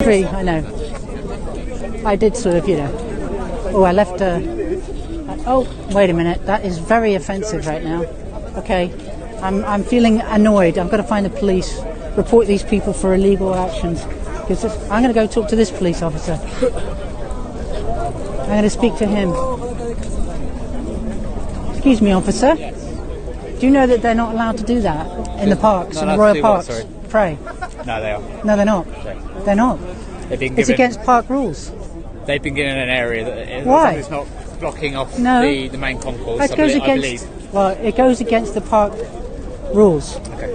tree, I know. I did sort of, Oh, I left oh, wait a minute. That is very offensive right now. Okay. I'm feeling annoyed. I've got to find the police, report these people for illegal actions. Because I'm going to go talk to this police officer. I'm going to speak to him. Excuse me, officer. Do you know that they're not allowed to do that in the parks, in the royal parks? Pray. No, they are. No, they're not. They're not. It's against park rules. They've been given an area that Why? It's not blocking off the main concourse. That goes against, I believe. Well, it goes against the park rules. Okay.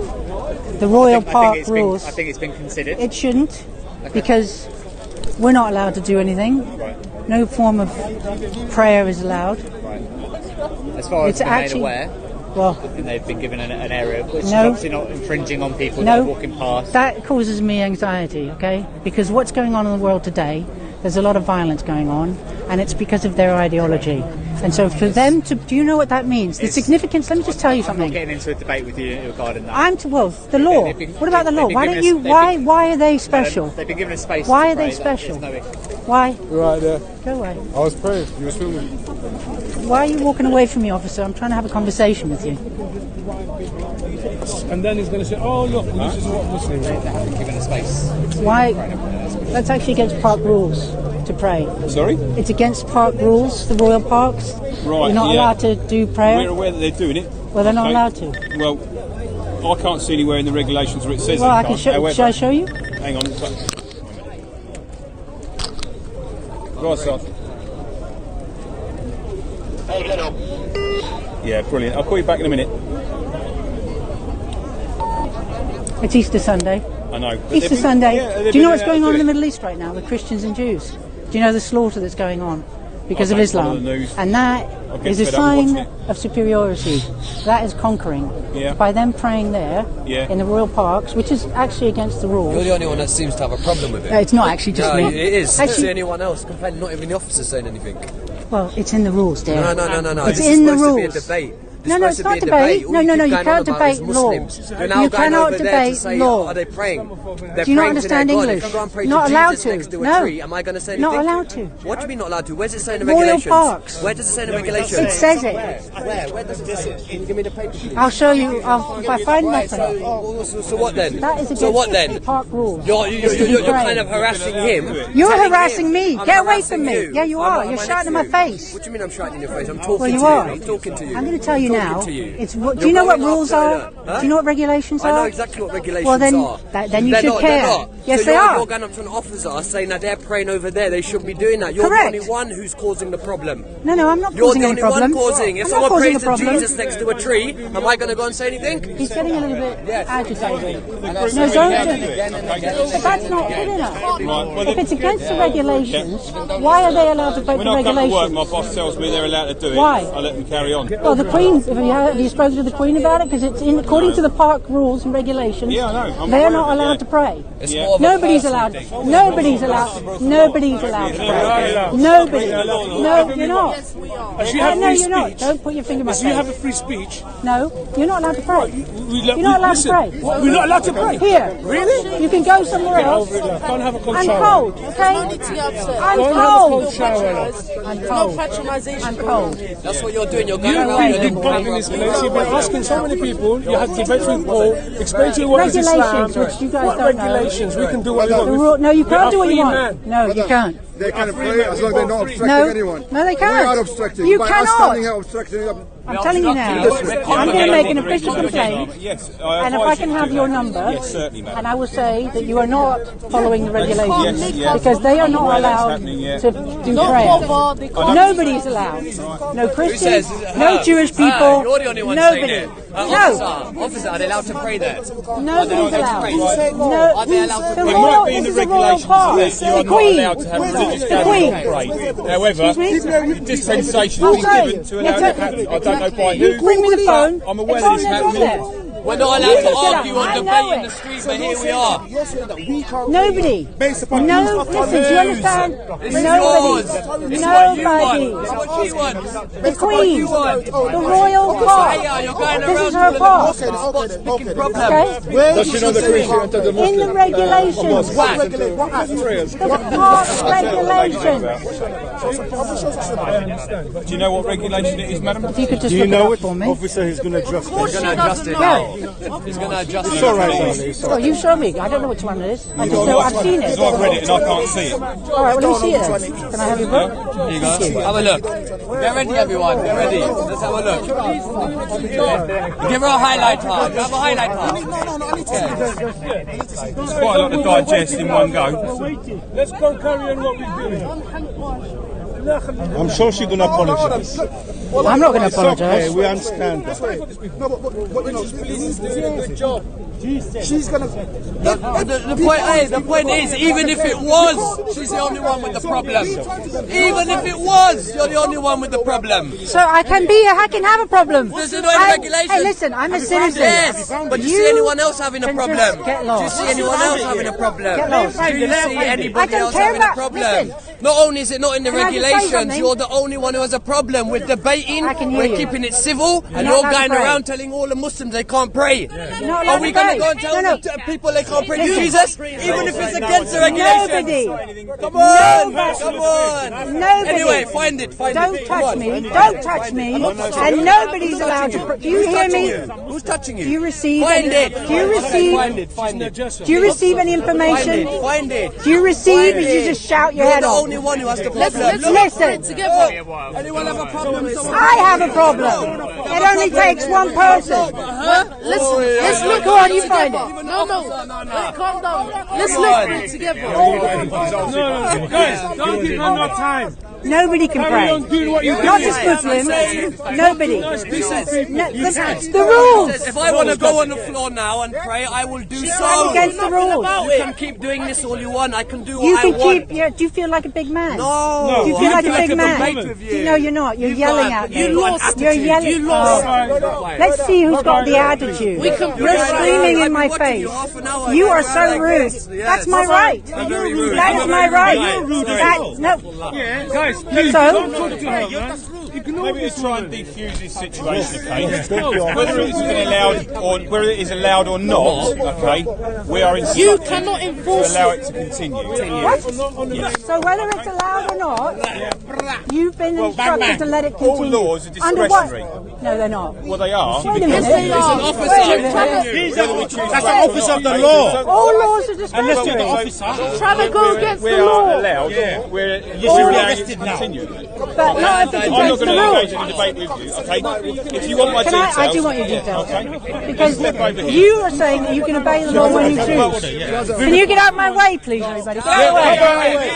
The royal park rules. I think it's been considered. It shouldn't, because we're not allowed to do anything. Right. No form of prayer is allowed. Right. As far as I'm aware, well, they've been given an area which is obviously not infringing on people that are walking past. That causes me anxiety, okay? Because what's going on in the world today, there's a lot of violence going on, and it's because of their ideology. And so for them to... Do you know what that means? The significance... Let me just tell you something. I'm not getting into a debate with you regarding that. The law. What about the law? Why don't you... Why are they special? They've been given a space. Why are they special? Why? Right there. Go away. I was praying. You were filming. Why are you walking away from me, officer? I'm trying to have a conversation with you. And then he's going to say, oh, look, this is what Muslims are. They haven't been given a space. Why? That's actually against park rules to pray. Sorry? It's against park rules, the royal parks. Right, You're not allowed to do prayer. We're aware that they're doing it. Well, they're not allowed to. Well, I can't see anywhere in the regulations where it says well, they I can show. Shall I show you? Hang on. Right, son. Yeah, brilliant. I'll call you back in a minute. It's Easter Sunday. I know. Easter Sunday. Do you know what's going on in the Middle East right now with Christians and Jews? Do you know the slaughter that's going on because of Islam? And that is a sign of superiority. That is conquering. Yeah. By them praying there in the royal parks, which is actually against the rules. You're the only one that seems to have a problem with it. No, it's not actually just me. No, it is. Actually, See anyone else complaining? Not even the officer saying anything. Well, it's in the rules, dear. No. It's in the rules. This is supposed to be a debate. No, it's not debate. No, you can't debate law. You cannot debate law. Are they praying? Do you not understand English? Not allowed to. No. Am I going to say anything? Not allowed to. What do you mean not allowed to? Where's it say in the Royal regulations? Parks. Where does it say in the regulations? It says it. Where does it say it? Can you give me the paper? I'll show you. If I find nothing. So what then? That is so what then? against park rules. You're kind of harassing him. You're harassing me. Get away from me. Yeah, you are. You're shouting in my face. What do you mean I'm shouting in your face? I'm talking to you. Well, you are. I'm talking to you. I'm going to tell you now. Do you know what rules are? Do you know what regulations are? I know exactly what regulations are. Well, then you should care. Yes, so they are. You're going up to an officer saying that they're praying over there. They shouldn't be doing that. You're Correct. the only one who's causing the problem. No, I'm not You're causing the any only problem. one causing. If I'm someone prays to problem. Jesus next to a tree, am I going to go and say anything? He's getting a little bit agitated. No, don't. But that's not good enough. If it's against the regulations, why are they allowed to break the regulations? When I come to work, my boss tells me they're allowed to do it. Why? I let them carry on. Well, the Queen, have you spoken to the Queen about it? Because it's according to the park rules and regulations, they're not allowed to pray. Nobody's allowed. Nobody's allowed to pray. Nobody. No, you're not. No, you're not. Don't put your finger in my face. You have a free speech. No, you're not allowed to pray. You're not allowed to pray. We're not allowed to pray. Here. Really? You can go somewhere else. Can't have a cold I'm shower. cold, okay? I'm cold. I'm cold. I'm cold. That's what you're doing. You're going You've around. been back in this place. You've been asking so many people. You had debates with Paul. Explain to you what is Islam. Which you guys what don't regulations? know. We can do what we want. No, you can't do what you want. No, you can't. They can pray as long as they're not obstructing anyone. No, they can't. We are obstructing. You By cannot. us standing here obstructing. I'm telling you now, I'm going to make an official complaint, and if I can have your number, and I will say that you are not following the regulations, because they are not allowed to do prayer. Nobody's allowed. No Christians, no Jewish people, You're the only one nobody. saying it. Officer, are they allowed to pray there? Nobody's allowed. No, Are they allowed to the pray? royal, this is a royal park. The Queen. The Queen. However, dispensation is given to allow it to happen. I don't know by who. You bring me the phone. I'm aware it's that it's on happening. there. We're not allowed to Get up. argue or I debate know in the it. street, but here we are. You're saying that we can't. Nobody. Based upon No, news. listen, do you understand? This is yours. Nobody. It's what you Nobody. want. It's what she wants. The Queen. The royal Hey, park. you're going This is around her calling park. the spots picking problems. Okay? Does she know the Queen should enter the In Muslim? the regulations. What regulate? What act? The park regulations. Do you know what regulation it is, madam? If you could just look it up for me. Officer, he's going to adjust it. He's going to adjust it now. He's going to adjust it. It's all right, darling. Oh, you show me. I don't know which one it is. I just know I've seen it. Because I've read it and I can't see it. All right, well, let me see it then. Can I have your book? Here you go. Have a look. Get ready, everyone. Get ready. Let's have a look. Give her a highlight card. Have a highlight card. It's quite a lot to digest in one go. Let's go carry on what we're doing. I'm sure she's going to apologize. I'm not going to apologise. We understand. No, but She's doing a good job. she's going to. The point is, even if it was, she's the only one with the problem. Even if it was, you're the only one with the problem. So I can be, I can have a problem. There's no regulation. Hey, listen, I'm a citizen. Yes, but do you see anyone else having a can problem? just get Do you lost. see anyone else having a problem? Get lost. Do you see I anybody don't else care having a about- problem? listen. Not only is it not in the Can I just say regulations, something? you're the only one who has a problem with debating. I can hear We're you. keeping it civil, and not you're allowed to going pray. around telling all the Muslims they can't pray. Not allowed Are we to going pray. to go and tell No. the people they can't pray to Listen. Jesus, even if it's against the regulations? Nobody. Come on, Nobody. come on. Nobody. Anyway, find it. Don't Come touch on. me. Don't touch me. And nobody's allowed to. Do you hear me? Who's touching you? Do you receive? Find any, it. Do you receive? Find it. Find it. Do you receive any information? Find it. Do you receive? Or Find do you it. just shout your You're head the off? only one who has the problem. Listen. Anyone have a problem? I have a problem. It only takes one person. Let's look. Go on, you find it. No. Wait, calm down. Let's look for it together. No, guys, don't give her no time. Nobody can Carry pray. on doing what you're Not doing. just Muslims. Nobody. No, that's the It rules. says, if I want to go on the floor now and pray, I will do That's so. against the rules. You can keep doing this all you want. I can do You what can I want. keep. Yeah, do you feel like a big man? No. Do you feel like a I big can man? debate with you. No, you're not. You're yelling at me. You lost. You're yelling. You lost. Oh. Let's see who's got the attitude. You're screaming in my face. You are so rude. That's my right. That is my right. No. Yeah, guys, please So? don't talk to her, man. Ignore Maybe this to try woman. and defuse this situation, okay? Whether it is allowed or not, okay? We are You instructed cannot to enforce allow it. it to continue. So whether it's allowed or not, you've been instructed to let it All continue. laws are Under what? discretionary. No, they're not. Well, they are. Wait a minute. They are. Wait a minute. That's the office of the law. All laws are discretionary. Trying to go against We the are law. allowed. We're allowed it to continue. But not if it's I'm not against the going to engage rules. in a debate with you, okay? If you want my Can details... I do want your details. Okay. Because Step over here. you are saying that you can obey the law when you choose. Can you get out of my way, please, everybody? Get out of my way.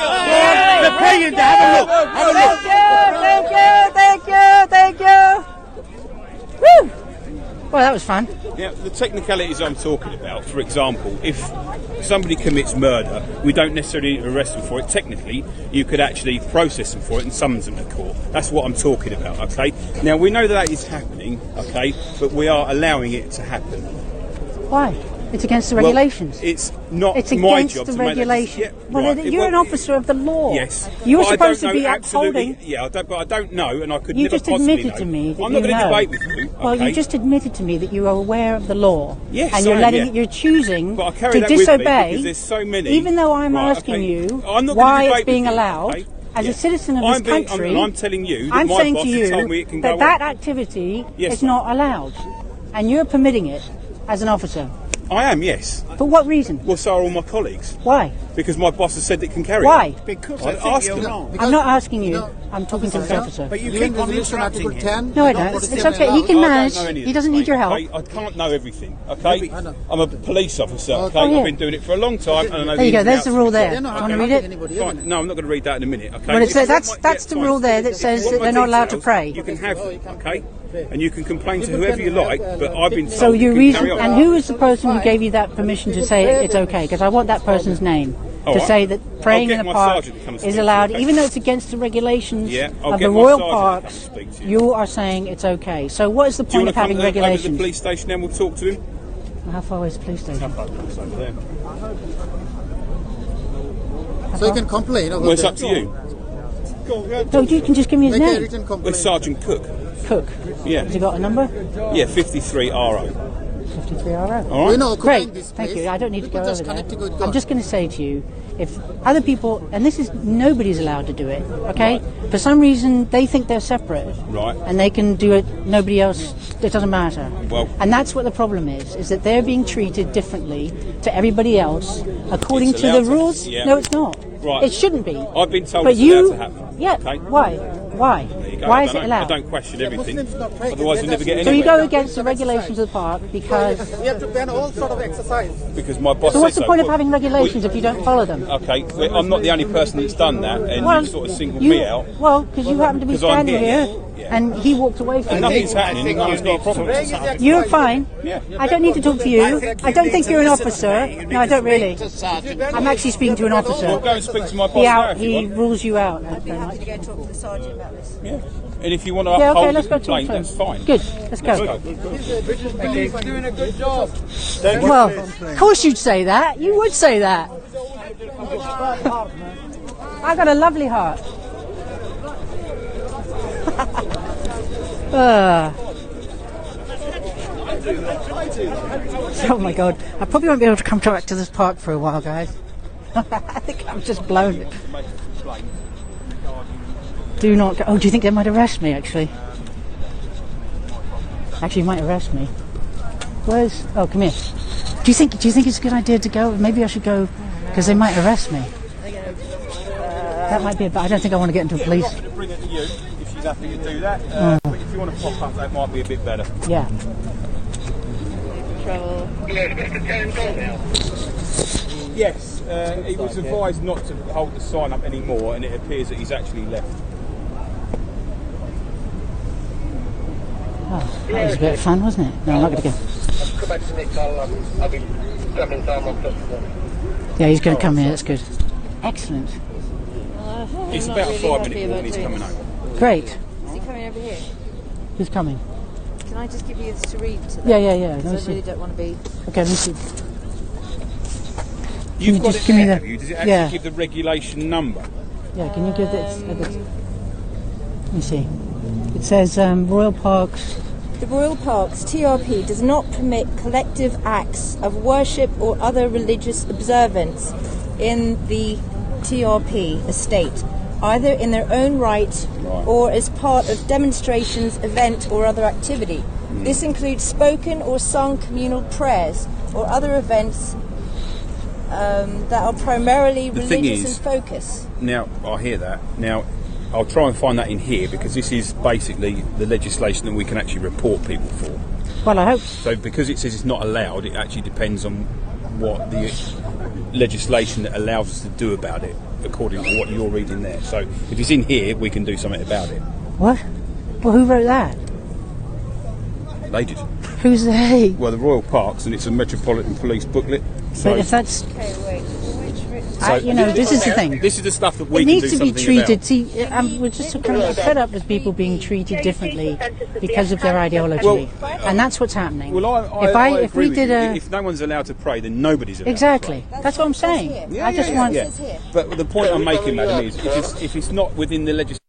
They're praying there. Have a look. Have a look. Thank you. Woo! Well, that was fun. Yeah, the technicalities I'm talking about, for example, if somebody commits murder, we don't necessarily arrest them for it. Technically, you could actually process them for it and summons them to court. That's what I'm talking about, okay? Now, we know that is happening, okay, but we are allowing it to happen. Why? It's against the Well, regulations. it's not It's my against job the to make that regulations. decision. Well, Right, you're well, an officer of the law. Yes. You were But I supposed don't to be know absolutely- upholding. Yeah, but I don't know, and I could You never just possibly admitted know. to me that I'm you not going to know. debate with you. Well, okay? you just admitted to me that you are aware of the law. Yes, and you're I am, letting yeah. you're choosing But I carry to that with me disobey. because there's so many. Even though I'm Right, asking okay. you I'm not gonna why debate it's being with you, allowed, okay? as a Yeah. citizen of I'm this country, I'm telling you that I'm my saying boss to has you told me it can go that on. activity Yes, is ma'am. not allowed, and you're permitting it as an officer. I am, yes. For what reason? Well, so are all my colleagues. Why? Because my boss has said it can carry Why? on. I asked them. I'm not asking you. I'm talking to the officer. But you keep on interrupting him. No, I don't. It's okay. He can I manage. don't know any of He this, doesn't need mate, your help. okay? I can't know everything, okay? I'm a police officer, okay? Oh, yeah. I've been doing it for a long time, and I know There you go. ins and There's outs the of rule it. there. Want to read it? Fine. No, I'm not going to read that in a minute, okay? Well, it If says you want that's my- the yeah, rule fine. there that If says you want that they're my not allowed to details, pray. You can have them, okay? And you can complain to whoever you like, but I've been told So you your can reason, carry on. and who is the person who gave you that permission to say it's okay? Because I want that person's name All to right. say that praying I'll in get the my park sergeant to come and is speak to you, allowed, okay? even though it's against the regulations Yeah, I'll of get the my royal sergeant to come parks. and speak to you. You are saying it's okay. So what is the Do you point want of to come having over to the regulations? police station and we'll talk to him? How far away is the police station? So you can complain about Well, it's that. up to you. No, you can just give me his Make a name. written complaint. It's Sergeant Cook. Cook. Yeah. Has he got a number? Yeah, 53 RO. 53 RO. All right. We know, Great, this thank place. you. I don't need to go People just over there. connect to good I'm God. just going to say to you, if other people, and this is, nobody's allowed to do it, okay? For some reason, they think they're separate. Right. And they can do it, nobody else, it doesn't matter. Well- and that's what the problem is that they're being treated differently to everybody else according It's to the allowed to- rules. yeah. No, it's not. Right. It shouldn't be. I've been told but it's you, allowed to happen. Yeah, Okay. why? Why? There you go. Why I is don't it know. allowed? I don't question everything. Muslims not pray. Otherwise, we'll never get So you anywhere. go against the regulations of the park because... We have to ban all sort of exercise. Because my boss So what's said the point of Well, having regulations if you don't follow them? Okay, well, I'm not the only person that's done that, and you sort of singled me out. Well, because you happen to be 'Cause I'm standing here, here, yeah. and he walked away from And you. nothing's happening, no one's got a problem. You're fine. Yeah. I don't need to talk to you. I don't think you're an officer. No, I don't really. I'm actually speaking to an Well, officer. go and speak to my boss now if you He want. rules you out. I'd be happy to go talk to the sergeant about this. Yeah. And if you want to Yeah, uphold okay, let's the go talk complaint, to him. that's fine. Good, let's go. Police are doing a good job. Well, of course you'd say that. You would say that. I got a lovely heart. Oh my god, I probably won't be able to come back to this park for a while, guys. I think I'm just blown. Do not go. Oh, do you think they might arrest me, actually? Actually, might arrest me. Where's... Oh, come here. Do you think it's a good idea to go? Maybe I should go, because they might arrest me. That might be it, but I don't think I want to get into a police... I'm going to bring it to you, if she's happy to do that. But if you want to pop up, that might be a bit better. Yeah. Yes, he was advised not to hold the sign up anymore, and it appears that he's actually left. Oh, that was a bit of fun, wasn't it? No, I'm not going to go. Come back to Nick, I'll be travelling down on Yeah, he's going to come here, that's good. Excellent. It's about a 5-minute walk and he's coming over. Great. Is he coming over here? Who's coming? Can I just give you this to read to them? Yeah. Let me Because I really see. don't want to be... Okay, let me see. You've got just it give me there, the- have you? Does it actually yeah. give the regulation number? Yeah, can you give this? Let me see. It says Royal Parks. The Royal Parks, TRP, does not permit collective acts of worship or other religious observance in the TRP estate, either in their own right or as part of demonstrations, event or other activity. This includes spoken or sung communal prayers or other events that are primarily The thing religious is- in focus. Now, I hear that. Now, I'll try and find that in here because this is basically the legislation that we can actually report people for. Well, I hope. So because it says it's not allowed, it actually depends on what the legislation that allows us to do about it, according to what you're reading there. So if it's in here, we can do something about it. What? Well, who wrote that? They did. Who's they? Well, the Royal Parks, and it's a Metropolitan Police booklet. So, But if that's... Okay, wait. this is the thing. This is the stuff that we It can do needs to be something treated. about. See, we're just kind of fed up with people being treated differently because of their ideology, and that's what's happening. Well, I if agree we with did you. a If no one's allowed to pray, then nobody's allowed exactly, to pray. that's what I'm saying. I just want. Yeah. But the point I'm making, madam, is if it's not within the legislation,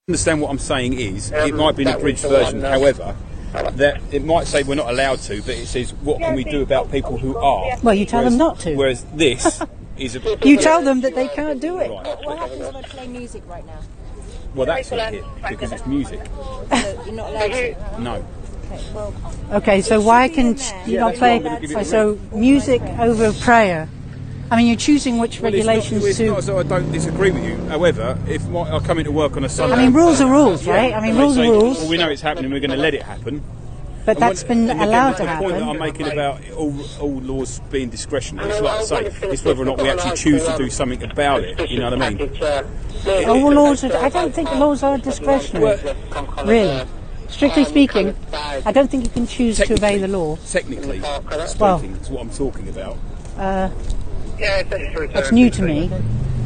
understand what I'm saying is it might be an abridged version. However, that it might say we're not allowed to, but it says what can we do about people who are. Well, you tell them not to. Whereas this is a. You tell them that they can't do it. Right. What happens if I play music right now? Well, that's not it because it's music. So you're not allowed to? No. Okay, well, Okay, so why can you not play? So music over prayer. I mean, you're choosing which regulations it's to. not as though I don't disagree with you. However, if I come into work on a Sunday, I mean, rules are rules, right? I mean, and they rules say, are rules. Well, we know it's happening. We're going to let it happen. But that's been And again, allowed to the point that I'm happen. making about all laws being discretionary, it's like I say, it's whether or not we actually choose to do something about it. You know what I mean? All laws are. I don't think laws are discretionary. Really, strictly speaking, I don't think you can choose to obey the law. Technically speaking, Well- that's what I'm talking about. That's new to me.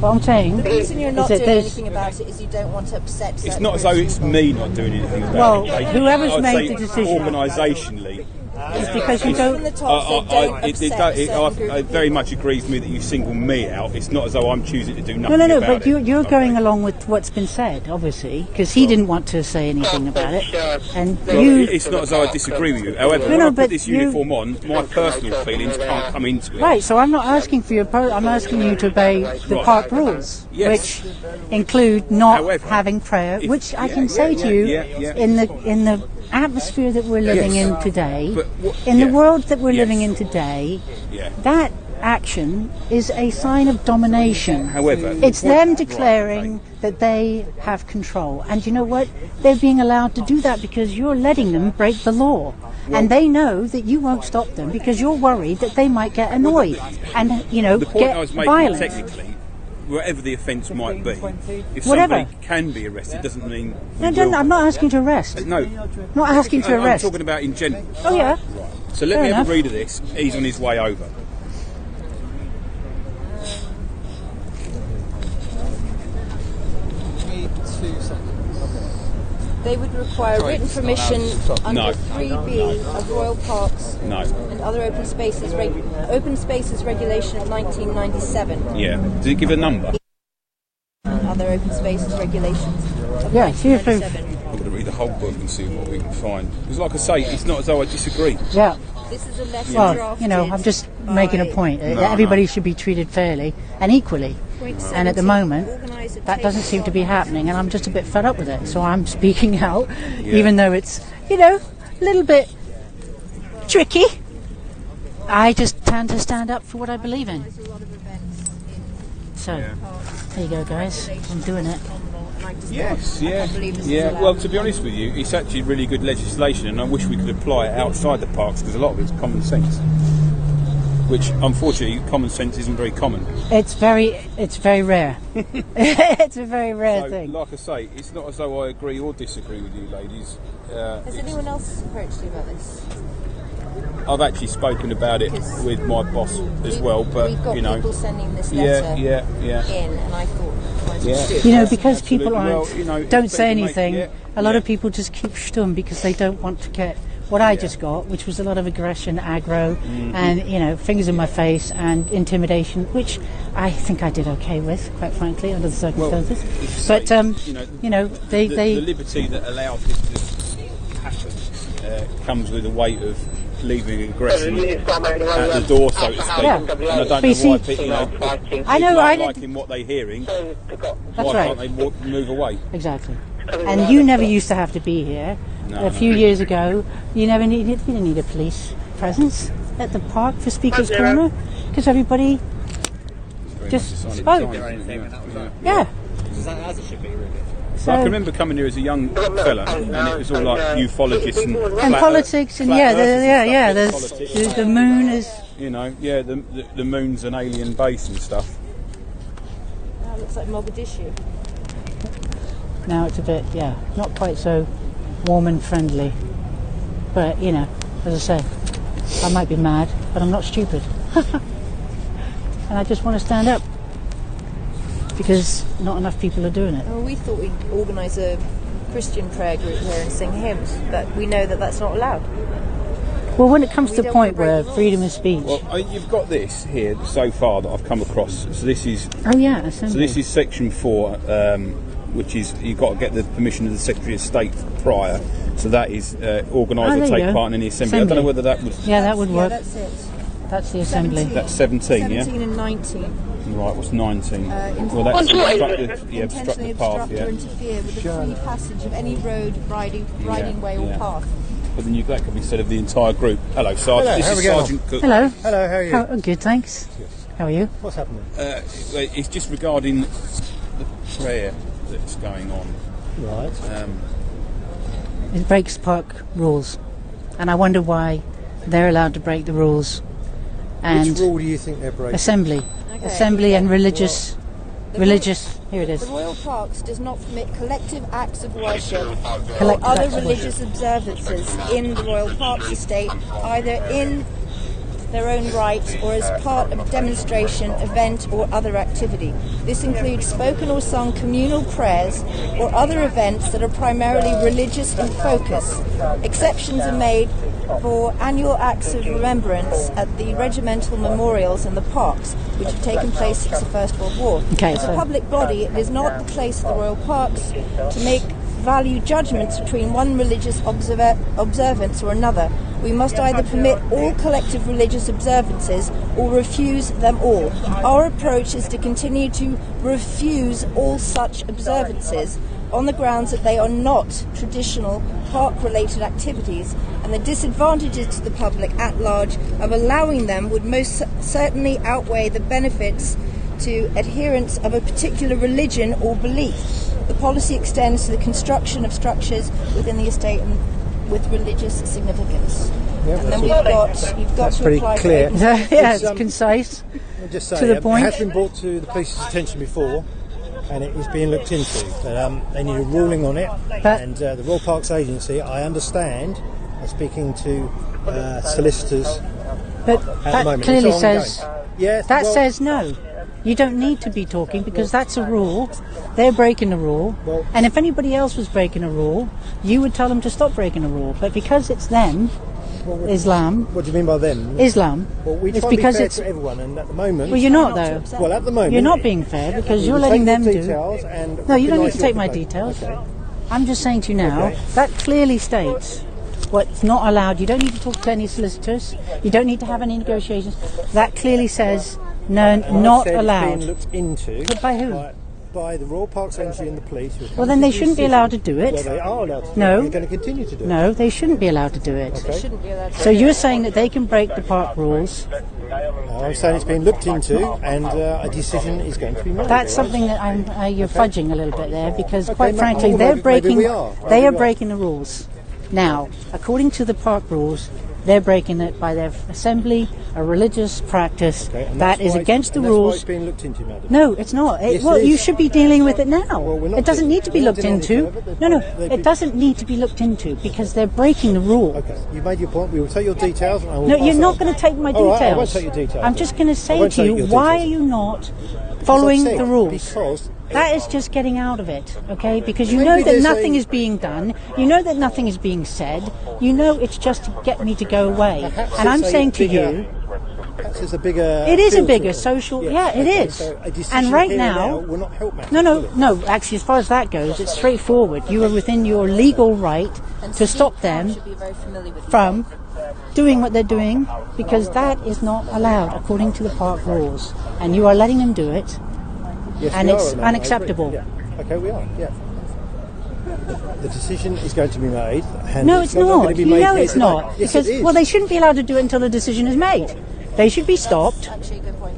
What I'm saying the reason you're is not that doing there's. anything about it is you don't want to upset It's certain not as though groups it's of people. me not doing anything about Well, it. whoever's I'd made say the decision. Organisationally, is because you From the don't. top said don't upset a certain group it of very people. much agrees with me that you single me out. It's not as though I'm choosing to do nothing No, about but it. you're Okay. going along with what's been said, obviously, because he didn't want to say anything about it, and Well, you. it's not as though I disagree with you. However, No, when no, I but put this you- uniform on, my personal feelings can't come into it. Right, so I'm not asking for your. I'm asking you to obey the Right. park rules, Yes. which include not However, having prayer, if- which I yeah, can say yeah, to you, yeah. in the atmosphere that we're living Yes. in today, But what- in the yeah. world that we're Yes. living in today, Yeah. that action is a sign of domination. However, It's the point- them right, declaring okay. that they have control. And you know what? They're being allowed to do that because you're letting them break the law. And they know that you won't stop them because you're worried that they might get annoyed and, The point get I was making, violent. technically, whatever the offence might be, if Whatever. somebody can be arrested, doesn't mean. No, we will. I'm not asking to arrest. No, I'm not asking to I'm arrest. talking about in general. Oh, yeah. So let Fair me have enough. a read of this. He's on his way over. They would require written permission under No. 3B of Royal Parks No. and other open spaces regulation of 1997. Yeah. Does it give a number? And other open spaces regulations of Yeah, see if 1997. I'm going to read the whole book and see what we can find. Because like I say, it's not as though I disagree. Yeah. This is a letter Well, drafted I'm just making a point. Everybody should be treated fairly and equally. And at the moment, that doesn't seem to be happening, and I'm just a bit fed up with it. So I'm speaking out, even though it's, a little bit tricky. I just tend to stand up for what I believe in. So, there you go, guys. I'm doing it. Yes, yeah. Well, to be honest with you, it's actually really good legislation, and I wish we could apply it outside the parks because a lot of it's common sense. Which, unfortunately, common sense isn't very common. It's very rare. It's a very rare So, thing. like I say, it's not as though I agree or disagree with you, ladies. Has anyone else approached you about this? I've actually spoken about it with my boss as well, but We've got people sending this yeah, letter in, and I thought I might as well do it. Because absolutely. people aren't, don't say anything. A lot yeah. of people just keep stum because they don't want to get what I just got, which was a lot of aggression, aggro, and fingers in my face and intimidation, which I think I did okay with, quite frankly, under the circumstances. But they the liberty that allows this to happen comes with a weight of leaving aggression at the door, so to speak. Yeah. And I don't But know you see- why people, I know, I did- liking what they're hearing. That's Why right. can't they move away? Exactly. And you never used to have to be here. No, a few years ago, you didn't need a police presence at the park for Speaker's Corner because everybody just spoke. Yeah. As it should be, really. So, I can remember coming here as a young fella, and it was all like ufologists and and politics, and the moon is. the moon's an alien base and stuff. That looks like Mogadishu. Now it's a bit, not quite so warm and friendly. But, as I say, I might be mad, but I'm not stupid. And I just want to stand up. Because not enough people are doing it. Well, we thought we'd organise a Christian prayer group here and sing hymns, but we know that that's not allowed. Well, when it comes We to the don't point wanna break where the rules. freedom of speech... Well, you've got this here so far that I've come across. So this is assembly. So this is section 4, which is you've got to get the permission of the Secretary of State prior. So that is organise or there you take go. part in any assembly. I don't know whether that would. Yeah, that would Yeah, work. that's it. That's the assembly. That's 17, 17 and 19. Right, what's 19? Well, that's obstruct intentionally the path, obstruct or interfere with the free passage of any road, riding way or path. But then that could be said of the entire group. Hello, Sergeant. Hello, this how is we getting on? Sergeant Cook. Hello. Hello, how are you? Oh, good, thanks. How are you? What's happening? It's just regarding the prayer that's going on. Right. It breaks park rules. And I wonder why they're allowed to break the rules. And Which rule do you think they're breaking? assembly. Okay. Assembly and religious. Here it is. The Royal Parks does not permit collective acts of worship Collective or other acts of religious observances in the Royal Parks estate, either in their own right or as part of a demonstration, event or other activity. This includes spoken or sung communal prayers or other events that are primarily religious in focus. Exceptions are made for annual acts of remembrance at the regimental memorials and the parks, which have taken place since the First World War. Okay, As a public body, it is not the place of the royal parks to make value judgments between one religious observance or another. We must either permit all collective religious observances or refuse them all. Our approach is to continue to refuse all such observances on the grounds that they are not traditional park-related activities, and the disadvantages to the public at large of allowing them would most certainly outweigh the benefits to adherents of a particular religion or belief. The policy extends to the construction of structures within the estate and with religious significance. Yeah, and then you've got to pretty apply clear. for Yeah, it's concise. I'll just say, to the point. It has been brought to the police's attention before, and it is being looked into. They need a ruling on it, and the Royal Parks Agency, I understand, are speaking to solicitors But at the that moment. clearly It's ongoing. says Yes, that well, says no. You don't need to be talking because that's a rule. They're breaking the rule. Well- And if anybody else was breaking a rule, you would tell them to stop breaking a rule. But because it's them, Islam, What do you mean by them? Islam, Well, we it's try to be because fair it's... to everyone, and at the moment... Well, you're not though. Well, at the moment... You're not being fair because you're we'll letting take them your do... details and No, you don't need recognise to take your my debate. details. Okay. I'm just saying to you now, Okay. that clearly states what's not allowed. You don't need to talk to any solicitors. You don't need to have any negotiations. That clearly says no, And not I've said allowed. It's being looked into. But by who? By the Royal Parks Agency and the police. who have Well, come then to they the shouldn't be decision. allowed to do it. Well, they are allowed to do No. it. They're going to continue to do it. No, they shouldn't be allowed to do it. Okay. So you're saying that they can break the park rules. I'm saying it's being looked into, and a decision is going to be made. That's something that you're fudging a little bit there because, quite Okay, frankly, well, they're maybe breaking. we are. They Maybe are we are. breaking the rules. Now, according to the park rules, they're breaking it by their assembly, a religious practice Okay, and that that's is why against the and that's why rules. it's being looked into, madam. No, it's not. Yes, Well, it you is. should be dealing with it now. Well, we're not It doesn't dealing- need to be we're not looked dealing into. with it, No, no, they've been- it doesn't need to be looked into because they're breaking the rule. Okay, you've made your point. We will take your details. And I will No, pass you're it not on. going to take my All details. right, I won't take your details. I'm just going to I say won't to take you, your why are details. you not Because following I've said, the rules? Because That is just getting out of it, okay? Because you Maybe know that there's nothing a- is being done. You know that nothing is being said. You know it's just to get me to go away. perhaps And I'm it's a saying to bigger- you, perhaps there's a bigger. it is a appeal to bigger it. social. Yes, Yeah, it okay, is. so a decision And right here now, will not help matters. no, will it? no. Actually, as far as that goes, it's straightforward. You are within your legal right to stop them should be very familiar with from doing what they're doing because that is not allowed according to the park rules. And you are letting them do it. Yes, and we are, it's madam, I agree. unacceptable. Yeah. Okay, we are. Yeah. The decision is going to be made. And No, it's going not. to be You made know here it's today. not. Yes, Because, it is. well, they shouldn't be allowed to do it until the decision is made. They should be stopped. Actually, a good point.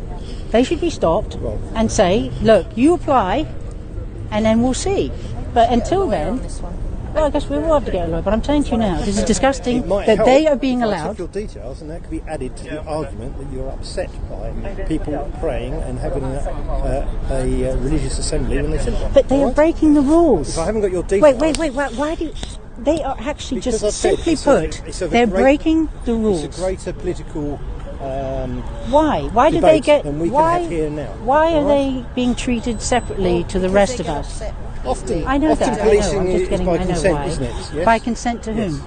They should be stopped Well- and say, look, you apply, and then we'll see. But until then, This one. well, I guess we will have to get a lawyer. But I'm saying to you now, this is disgusting It might that help they are being if I allowed. took your details, and that could be added to the argument that you're upset by people praying and having a religious assembly when they shouldn't. But they are Right? breaking the rules. If I haven't got your details, Wait. Why do you... They are actually Because just I've said simply it's put, it's a they're great- breaking the rules. It's a greater political. Why? Why do they debate get? than we can Why? have here now. Why are All they being treated separately to the rest of us? Often, I know often that. policing I'm just is getting. by I know consent, why. isn't it? Yes? By consent to whom?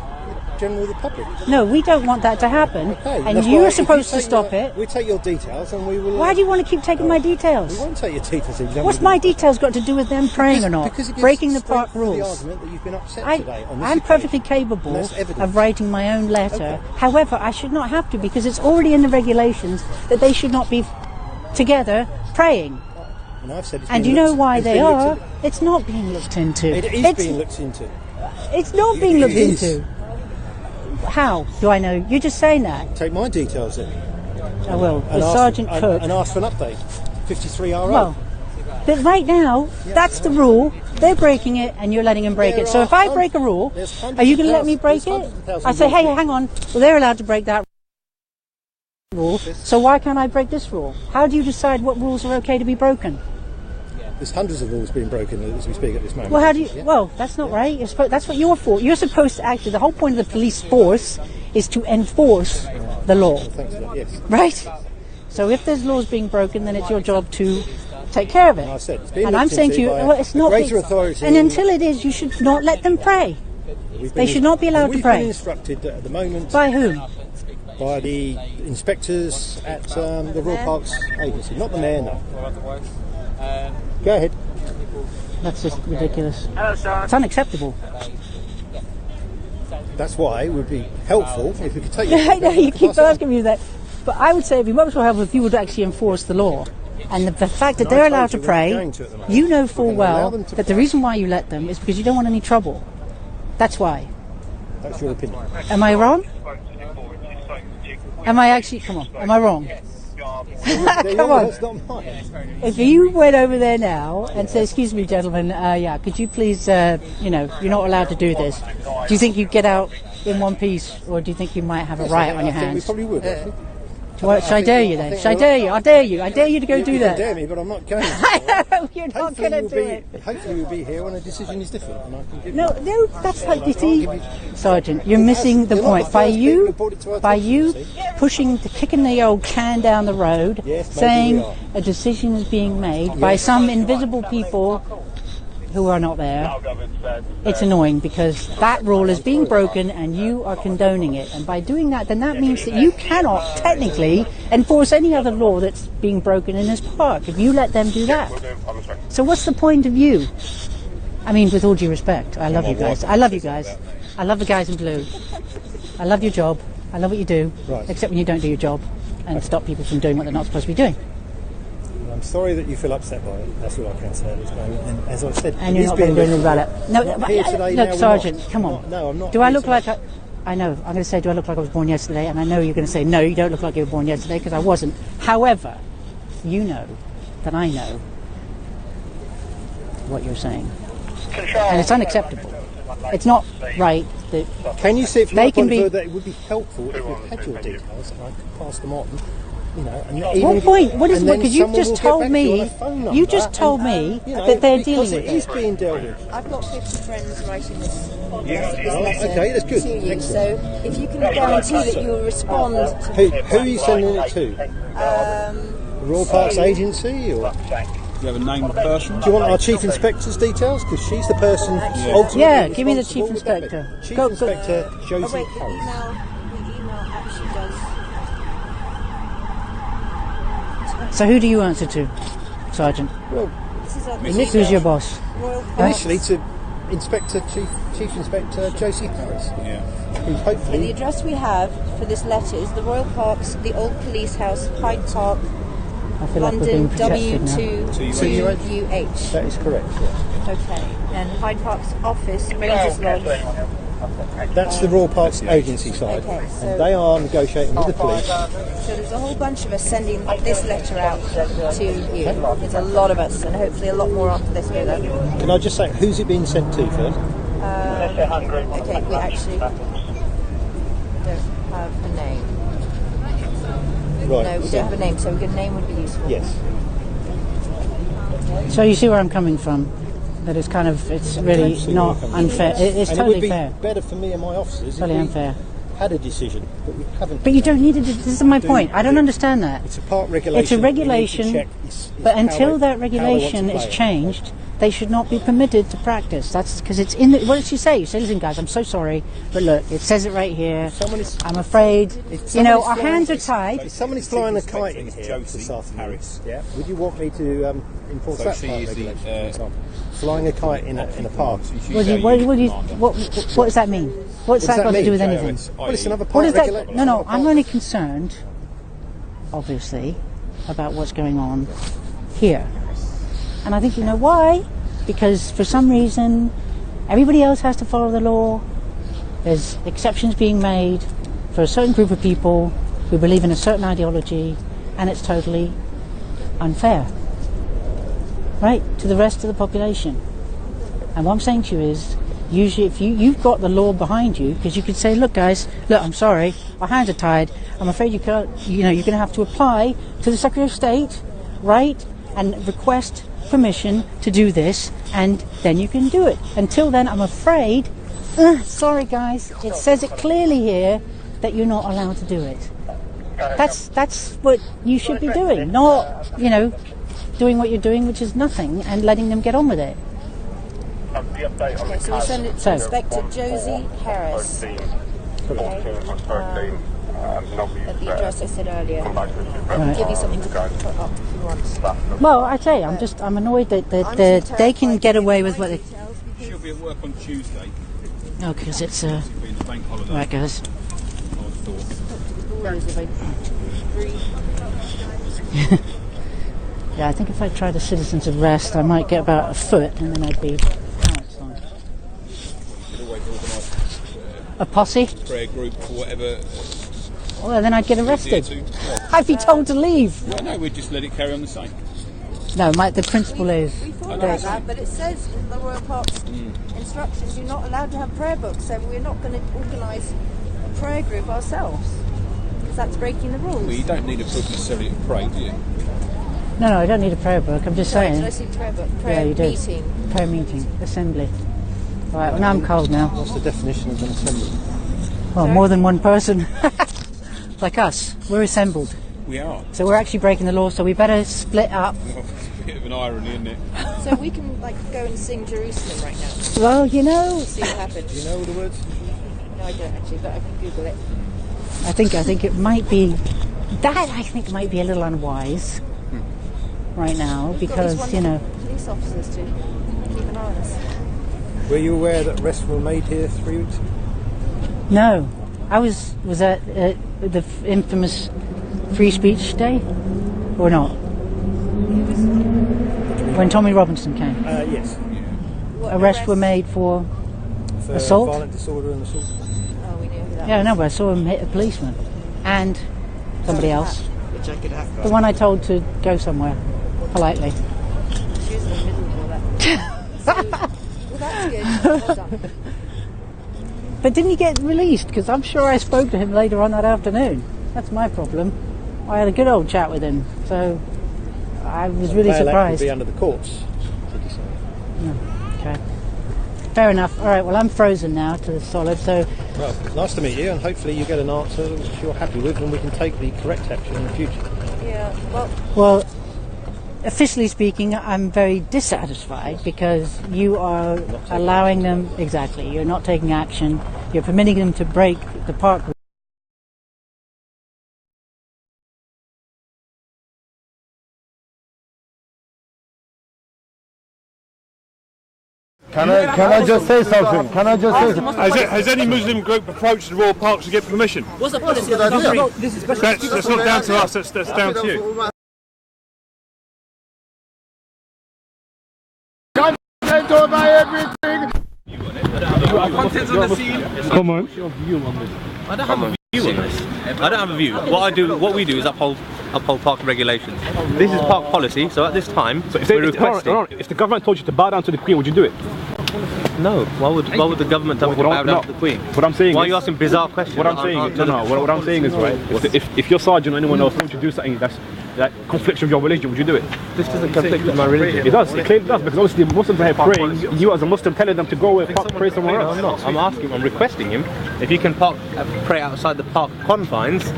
Generally, the public. No, we don't want that to happen. Okay, and that's you why are if supposed to take stop your- it. We take your details and we will. Why do you want to keep taking my We details? won't take your details. If you don't What's want my to do it. details got to do with them praying or not? Because it gives Breaking the strength park to the rules. argument that you've been upset I, today on this I'm occasion. perfectly capable And that's evidence. of writing my own letter. Okay. However, I should not have to because it's already in the regulations that they should not be together praying. And I've said it's And been you know looked- why it's they been looked are? into. It's not being looked into. It is it's, being looked into. It's not being It looked is. into. How do I know? You're just saying that. Take my details in. I will. And With ask- Sergeant and- Cook. And ask for an update. 53RO. Well, but right now, that's the rule. They're breaking it, and you're letting them break There it. So are if I hun- break a rule, there's hundreds are you of going to let me thousands- break there's it? hundreds of thousands I say, of hey, rules. hang on. Well, they're allowed to break that rule. So why can't I break this rule? How do you decide what rules are okay to be broken? There's hundreds of rules being broken as we speak at this moment. Well, how do you? Yeah. Well, that's not right. That's what you're for. You're supposed to actually. The whole point of the police force is to enforce the law, Thanks for that, yes. right? So if there's laws being broken, then it's your job to take care of it. I said it's being And I'm looked saying to into you, by well, it's a not. greater being- authority. And until it is, you should not let them pray. They should not be allowed to We've pray. been instructed that at the moment By whom? by the inspectors at the Royal Parks Agency, not the mayor. No. Go ahead. That's just ridiculous. It's unacceptable. That's why it would be helpful if we could take. I know you keep asking me that, but I would say it'd be much more helpful if you would actually enforce the law. And the fact that And I they're told allowed to you we're pray, going to at the moment. you know full We're gonna allow well them to that the pray. reason why you let them is because you don't want any trouble. That's why. That's your opinion. Am I wrong? Am I actually? Come on. Am I wrong? Come on. That's not mine. If you went over there now and said, "Excuse me, gentlemen, yeah, could you please, you're not allowed to do this." Do you think you'd get out in one piece, or do you think you might have a riot on your I think we hands? probably would. Actually. Should I dare you then? think Should I we'll- dare you? I dare you. I dare you to go You do can that. dare me, but I'm not going. You're not going to do it. Hopefully you'll be here when a decision is different, and I can give No, you. that's like, you see, Sergeant, you're missing the You're not point. the By first people you, who brought it to our by attention, you you see. kicking the old can down the road, Yes, maybe saying we are. a decision is being made by some invisible people who are not there. It's annoying because that rule is being broken and you are condoning it. And by doing that, then that means that you cannot technically enforce any other law that's being broken in this park if you let them do that. So what's the point of you? I mean, with all due respect, I love you guys. I love you guys. I love the guys in blue. I love your job. I love what you do. Right. Except when you don't do your job and stop people from doing what they're not supposed to be doing. I'm sorry that you feel upset by it. That's all I can say at this moment. And as I said, And it you're is not going to do being anything about it. No, Not but, here today, now look, we're Sergeant, not. come I'm on. not- no, I'm not Do I here look today. like I know. I'm going to say, do I look like I was born yesterday? And I know you're going to say, no, you don't look like you were born yesterday because I wasn't. However, you know that I know what you're saying. And it's unacceptable. It's not right that Can you see it from They my can point of be- view that it would be helpful if we had your details and I could pass them on? You know, and What even point? What is and what? then Because you someone just will get told back to you on me. a phone You number just told and, me you know, that they're because dealing with it is it. being dealt with. I've got 50 friends writing this Oh, letter okay, that's good. to you. Excellent. So if you can guarantee that you'll respond to Who are you sending it to? The Royal Parks Agency, or Do you have a name of the person? do you want our Chief Inspector's details? Because she's the person ultimately Yeah, give me the responsible Chief with that Inspector. bit. Chief Go- Inspector Oh Josie wait, Harris. the email actually does. So who do you answer to, Sergeant? Well, This is our Who's your boss? Royal initially to Chief Inspector Josie Harris, Yeah. who's The hopefully address we have for this letter is the Royal Parks, the Old Police House, Hyde Park, I feel like we're being London protected now. W2UH. that is correct. Yes. Okay. And Hyde Park's office, Rangers Lodge. That's the Royal Parks Agency side, Okay, so- and they are negotiating with the police. So there's a whole bunch of us sending this letter out to you. There's a lot of us, and hopefully a lot more after this go there. Can I just say who's it being sent to first? Okay, we actually don't have a name. Right. No, we don't have a name, so a good name would be useful. Yes. So you see where I'm coming from? That it's kind of, it's really see not where you're coming unfair. It's And totally it would be fair. better for me and my officers Totally if we unfair. had a decision, but we haven't. But you don't need to. This is my point. I don't understand that. It's a park regulation. It's a that we need to regulation, check is but how until they- that how they want to regulation play is it. changed, they should not be permitted to practice. That's because it's in the. What did she say? You say, listen, guys, I'm so sorry, but look, it says it right here. Someone is- I'm afraid. If You know, somebody's our flying- hands are tied. If somebody's flying a kite in Inspector here Josie this afternoon, Harris. yeah, would you want me to enforce So that she part is the, regulation, for example? Flying a kite in a park. What does that mean? What's that got to do with anything? Well, it's another What park is that? regulation. No, I'm only concerned, obviously, about what's going on here. And I think you know why? Because for some reason, everybody else has to follow the law. There's exceptions being made for a certain group of people who believe in a certain ideology, and it's totally unfair, right, to the rest of the population. And what I'm saying to you is, usually if you've got the law behind you, because you could say, look guys, look, I'm sorry, our hands are tied, I'm afraid you're going to have to apply to the Secretary of State, right, and request permission to do this, and then you can do it. Until then, I'm afraid, sorry guys, it says it clearly here that you're not allowed to do it. That's what you should be doing, not, doing what you're doing, which is nothing, and letting them get on with it. Okay, so we send it to Inspector Josie Harris. Okay. At the address I said earlier. I can give you something to put up if you want. Well, I say, I'm annoyed that they can get away with what they... She'll be at work on Tuesday. No, because it's It'll be the bank holiday. right, guys. Yeah, I think if I tried a citizen's arrest, I might get about a foot, and then I'd be pounced on. A posse? Prayer group or whatever. Well, then I'd get arrested. I'd be told to leave. Well, no, we'd just let it carry on the same. No, the principle is... We thought about that, but it says in the Royal Parks instructions you're not allowed to have prayer books, so we're not going to organise a prayer group ourselves, because that's breaking the rules. Well, you don't need a book necessarily to pray, do you? No, I don't need a prayer book. I'm just saying. I see prayer book. Prayer meeting. Prayer meeting. Assembly. All right, well, now I'm cold now. What's the definition of an assembly? Well, more than one person. Like us. We're assembled. We are. So we're actually breaking the law, so we better split up. It's a bit of an irony, isn't it? So we can go and sing Jerusalem right now. Well, you know... See what happens. Do you know all the words? No, I don't actually, but I can Google it. I think it might be... That, I think, might be a little unwise right now, because, police officers to keep an eye on us. Were you aware that arrests were made here 3 weeks ago? No. I was at the infamous Free Speech Day, or not? When Tommy Robinson came. Yes. Arrests were made for assault? Violent disorder and assault. Oh, we knew who that Yeah, no, but I saw him hit a policeman. And somebody else. Which I could have. The one I told to go somewhere, politely. She was in the middle of all that. Well, that's good. Well done. But didn't he get released? Because I'm sure I spoke to him later on that afternoon. That's my problem. I had a good old chat with him, so I was really surprised. Would be under the courts, did you say? Okay. Fair enough. All right, well, I'm frozen now to the solid, so... Well, nice to meet you, and hopefully you get an answer which you're happy with, and we can take the correct action in the future. Yeah, well, officially speaking, I'm very dissatisfied because you are allowing them... Exactly. You're not taking action. You're permitting them to break the park. Can I just say something? Has any Muslim group approached the Royal Parks to get permission? What's the policy? That's not down to us, that's down to you. Contents on the scene. Come on. I don't have a view on this. I don't have a view. What we do is uphold park regulations. This is park policy, so at this time, if the government told you to bow down to the Queen, would you do it? No. Why would the government tell me to bow down to the Queen? What I'm saying Why are you asking bizarre questions? What I'm saying is right. If your sergeant or anyone else wants to do something that conflicts with your religion, would you do it? This doesn't conflict with my religion. It does. It clearly does, because obviously Muslims are here praying. You as a Muslim telling them to go and pray somewhere else. No, I'm not. I'm requesting him if he can pray outside the park confines.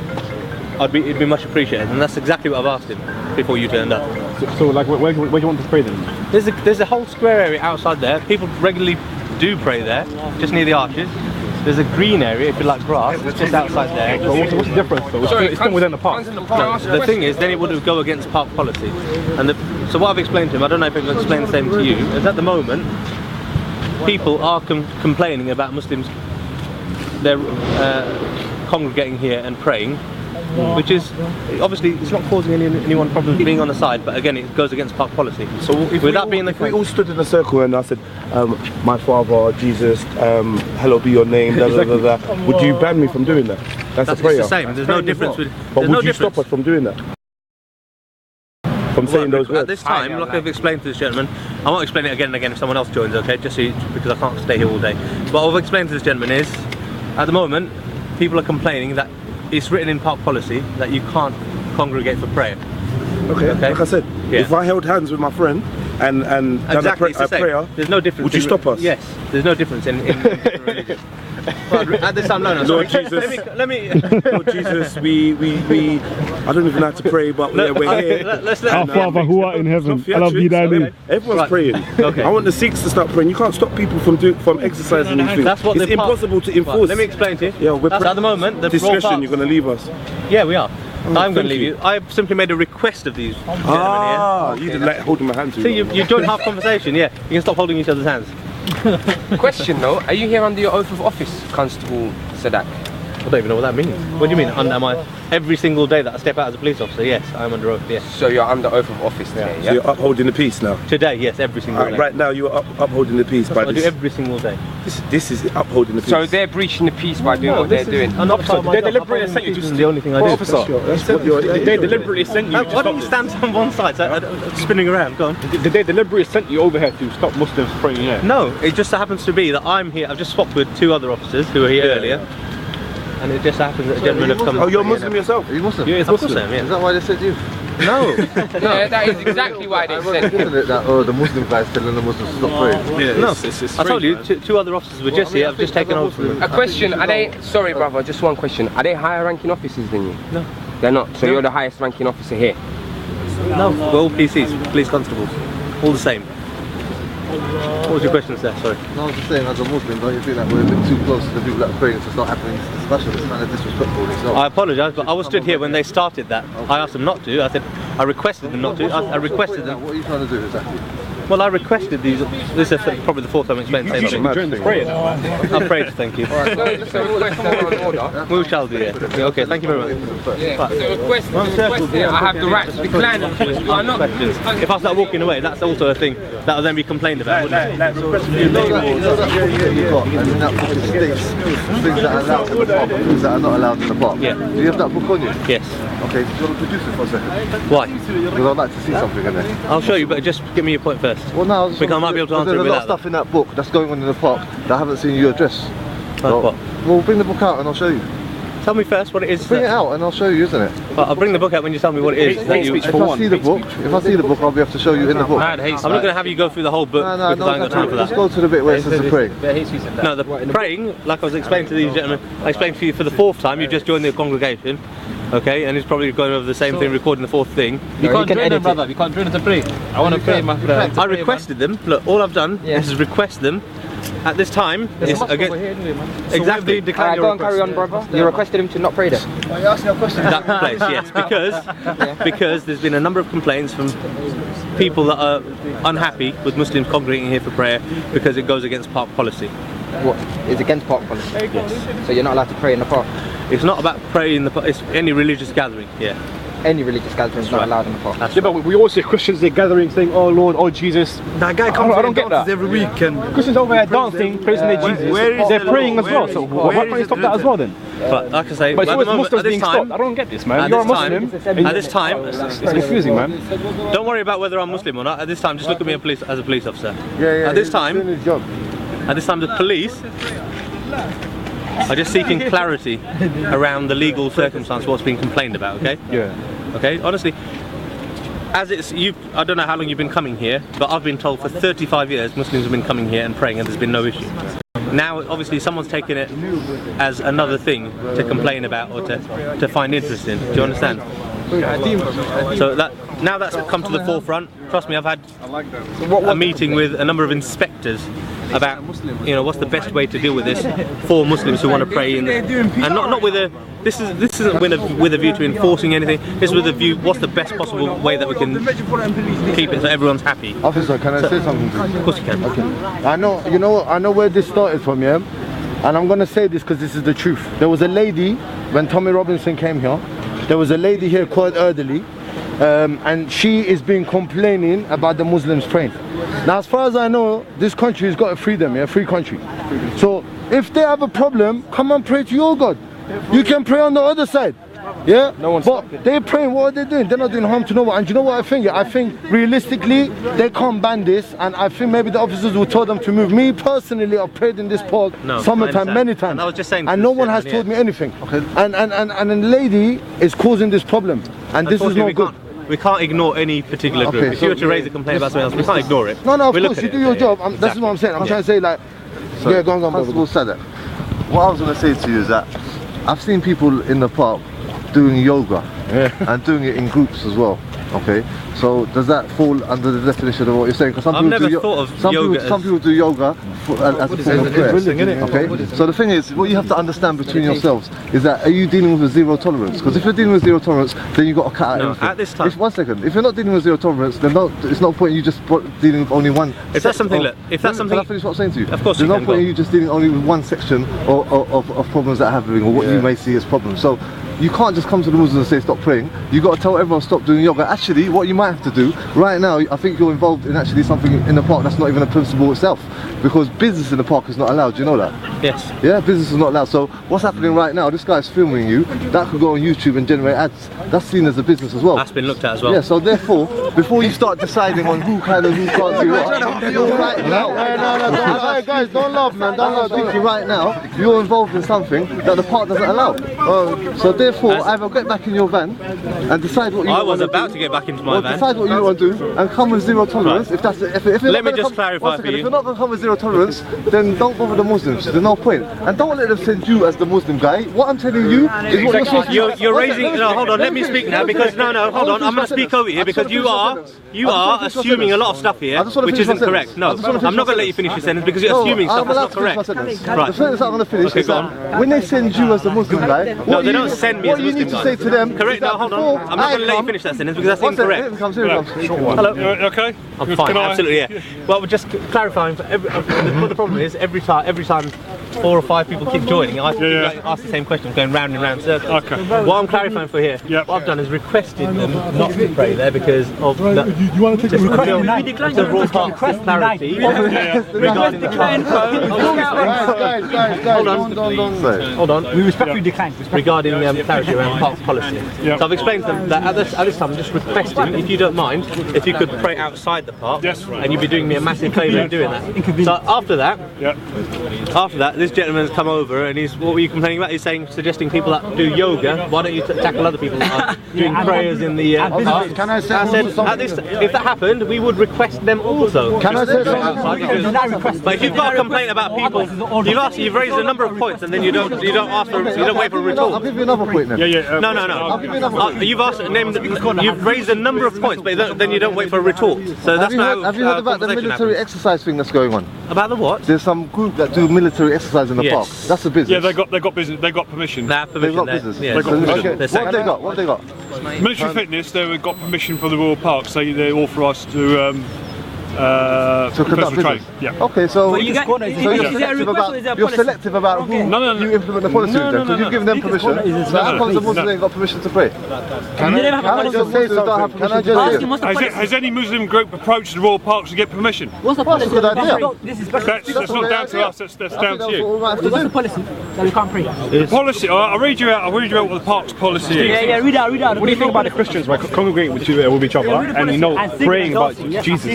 It'd be much appreciated, and that's exactly what I've asked him before you turned up. So like, where do you want to pray then? There's a whole square area outside there. People regularly do pray there, just near the arches. There's a green area, if you like grass, it's just outside there. So what's the difference though? It's still within the park. No, the thing is, then it would go against park policy. And so what I've explained to him, I don't know if I've explained the same to you, is at the moment, people are complaining about Muslims, they're congregating here and praying, which is, obviously, it's not causing anyone problems being on the side, but again, it goes against park policy. So if we all stood in a circle and I said, my father, Jesus, hallowed be your name, blah, blah, blah, blah, would you ban me from doing that? That's a prayer. It's the same, there's no difference. But would you stop us from doing that? From saying those words? At this time, like I've explained to this gentleman, I won't explain it again and again if someone else joins, okay, just so because I can't stay here all day. But what I've explained to this gentleman is, at the moment, people are complaining that it's written in park policy that you can't congregate for prayer. Okay. Like I said, if I held hands with my friend and done exactly, a prayer, there's no difference. Would you stop us? Yes, there's no difference in different religions. Well, at this time, no. Lord sorry. Jesus, let me. Lord Jesus, we I don't even know how to pray, but we're here. Our Father who art in heaven, hallowed be thy name. Everyone's praying. Okay. I want the Sikhs to start praying. You can't stop people from exercising these things. That's what it's impossible to enforce. Let me explain to you. Yeah, we're at the moment, the discretion. You're going to leave us. Yeah, we are. I'm going to leave you. I simply made a request of these gentlemen here. You didn't like holding my hand. See, you joined half conversation. Yeah, you can stop holding each other's hands. Question though, are you here under your oath of office, Constable Sadak? I don't even know what that means. What do you mean? Under my every single day that I step out as a police officer, yes, I'm under oath. Yes. So you're under oath of office today, yeah? So you're upholding the peace now. Today, yes, every single day. Right now, you're upholding the peace by I do every single day. This is upholding the peace. So they're breaching the peace by doing what they're doing. Officer, they deliberately sent you to the only thing I do. Officer, they deliberately sent you. Why don't you stand on one side, spinning around? Go on. Did they deliberately sent you over here to stop Muslims praying here? No, it just so happens to be that I'm here. I've just swapped with 2 other officers who were here earlier. And it just happens that gentlemen have come. Oh, you're Muslim yourself? Are you Muslim? Yeah, it's Muslim. Yeah. Is that why they said you? No. Yeah, that is exactly why they said Isn't it that the Muslim guys telling the Muslims to stop praying? Yeah, no, I told you, 2 other officers were just here. I've just taken over from them. A question, are they, sorry brother, just one question. Are they higher ranking officers than you? No. They're not, so you're the highest ranking officer here? No, we're all PCs, police constables. All the same. What was your question, sir? Sorry. No, I was just saying, as a Muslim, don't you think that we're a bit too close to the people that are praying to start having this discussion? It's kind of disrespectful in itself. I apologise, but I was stood here when they started that. Okay. I asked them not to. I said, I requested them not to. I requested them. What are you trying to do exactly? Well, I requested these. This is probably the 4th time I'm explaining the same thing. I'm prayed, thank you. We shall do it. Yeah. Okay, thank you very much. Yeah. The request, I have the right to decline. If I start walking away, that's also a thing that will then be complained about. And in that book it states things that are allowed in the park and things that are not allowed in the park. Yeah. Do you have that book on you? Yes. Okay, do you want to produce it for a second? Why? Because I'd like to see something in there. I'll show you, but just give me your point first. Well, no, because I might be able to answer it there's a lot of without stuff in that book that's going on in the park that I haven't seen you address. Like what? Well, bring the book out and I'll show you. Tell me first what it is. Bring it out and I'll show you, isn't it? Well, I'll bring the book out when you tell me what it is. If I see the book, I'll be able to show you in the book. I'm not going to have you go through the whole book because I ain't got time for that. Let's go to the bit where it says the praying. No, the praying, like I was explaining to these gentlemen, I explained to you for the 4th time, you've just joined the congregation. Okay, and he's probably going over the same thing, recording the 4th thing. You can't join them, brother. You can't join them to pray. I want to pray, my friend. I requested them. Look, all I've done is request them. At this time, it's again. Exactly. Go and carry on, brother. You requested him to not pray there. Are you asking a question? That place, yes, because there's been a number of complaints from people that are unhappy with Muslims congregating here for prayer because it goes against park policy. What? It's against park policy? Yes. So you're not allowed to pray in the park? It's not about praying in the park, it's any religious gathering, yeah. Any religious gathering is not allowed in the park? Yeah, but we all see Christians, they're gathering saying, oh Lord, oh Jesus. That guy comes I don't get that. Every week and Christians over here dancing, praising their Jesus. They're praying as well, so why can't you stop that as well then? But like I say, but it's always Muslims being time, stopped. I don't get this, man. You're a Muslim. At this time, it's confusing, man. Don't worry about whether I'm Muslim or not. At this time, just look at me as a police officer. Yeah. At this time, the police are just seeking clarity around the legal circumstance of what's being complained about. Okay. Yeah. Okay. Honestly, as it's I don't know how long you've been coming here, but I've been told for 35 years Muslims have been coming here and praying, and there's been no issue. Now, obviously, someone's taken it as another thing to complain about or to find interest in. Do you understand? So now that's come to the forefront. Trust me, I've had a meeting with a number of inspectors about what's the best way to deal with this for Muslims who want to pray in, and not with a this isn't with a view to enforcing anything. This is with a view what's the best possible way that we can keep it so everyone's happy. Officer, can I say something, please? Of course you can. Okay. I know where this started from, yeah, and I'm gonna say this because this is the truth. There was a lady when Tommy Robinson came here. There was a lady here called Elderly. And she is been complaining about the Muslims praying. Now, as far as I know, this country has got a freedom, yeah, free country. So if they have a problem, come and pray to your God. You can pray on the other side, yeah. But they're praying. What are they doing? They're not doing harm to no one. And you know what I think? I think realistically, they can't ban this. And I think maybe the officers will tell them to move. Me personally, I've prayed in this park summertime many times, and I was just saying, and no one has told me anything. Okay. And a lady is causing this problem, and this is not good. we can't ignore any particular group. Okay, if you were to raise a complaint about something else, we can't ignore it. No, of we course, you do your job. This is what I'm saying. I'm trying to say, like, yeah, go on, Constable Sadat, what I was going to say to you is that I've seen people in the park doing yoga and doing it in groups as well. Okay, so does that fall under the definition of what you're saying? Because some people do yoga as a form of prayer. Okay, so the thing is, what you have to understand between yourselves is that are you dealing with a zero tolerance? Because if you're dealing with zero tolerance, then you've got to cut out everything. At this time, one second, if you're not dealing with zero tolerance, then it's no point in you just dealing with only one. If that's something, can I finish what I'm saying to you? Of course, there's no point in you just dealing only with one section of problems that are happening or what you may see as problems. So you can't just come to the Muslims and say stop praying. You've got to tell everyone stop doing yoga. Actually, what you might have to do right now, I think you're involved in actually something in the park that's not even a principle itself, because business in the park is not allowed. Do you know that? Yes. Yeah, business is not allowed. So what's happening right now? This guy's filming you. That could go on YouTube and generate ads. That's seen as a business as well. That's been looked at as well. Yeah. So therefore, before you start deciding on who can and who can't do what, right now, no, guys, don't laugh, man. Don't laugh. Right now, you're involved in something that the park doesn't allow. So therefore, either get back in your van and decide what you want to do. I was about to get back into my van. Decide what you want to do and come with zero tolerance. Right. Let me just clarify for you. If you're not going to come with zero tolerance, then don't bother the Muslims. There's no point. And don't let them send you as the Muslim guy. What I'm telling you is what you're supposed to do. You're raising. No, hold on. Let me speak now because hold on. I'm going to speak over here because you are assuming a lot of stuff here, which isn't correct. No, I'm not going to let you finish your sentence because you're assuming stuff that's not correct. Right. The sentence I'm going to finish is that when they send you as the Muslim guy, no, they don't send me as a Muslim guy. What you need to say to them. Correct. No, hold on. I'm not going to let you finish that sentence because that's incorrect. Here it comes. Hello. Okay. I'm fine. Absolutely. Yeah. Well, we're just clarifying. What the problem is, every time 4 or 5 people keep joining, I ask the same question, going round and round circles. Okay. What I'm clarifying for here, what I've done is requested them not to pray there because of the. You want to take a request? The raw part clarity. Regarding Hold on. We respectfully decline. Regarding clarity around park policy. So I've explained to them that at this time I'm just requesting, if you don't mind, if you could pray outside the park, and you'd be doing me a massive favour in doing that. So after that, this gentleman's come over and what were you complaining about? He's suggesting people that do yoga. Why don't you tackle other people that are doing prayers in the park? Can I say? I said, if that happened, we would request them also. Can I say something? But if you've got a complaint about people, you've raised a number of points and then you don't wait for a retort. I'll give you another point then. No. I'll give you another point. You've raised a number of points, but then you don't wait for a retort. So that's not. Have you heard about the military exercise thing that's going on? About the what? There's some group that do military exercise in the park. That's a business. Yeah, they got business. They got permission. They have permission. They've got business. Yeah. What have they got? Military fitness. They've got permission for the Royal Park, so they're authorised to conduct business. Yeah. Okay, so you're selective about who you implement the policy with them, because you've given them permission. So how comes the Muslims ain't got permission to pray? Has any Muslim group approached the Royal Parks to get permission? What's the policy? That's a good idea. That's not down to us. That's down to you. What's the policy? That we can't pray. The policy. I'll read you out. What the park's policy is. Yeah, read out. What do you think about the Christians congregating with each other and praying about Jesus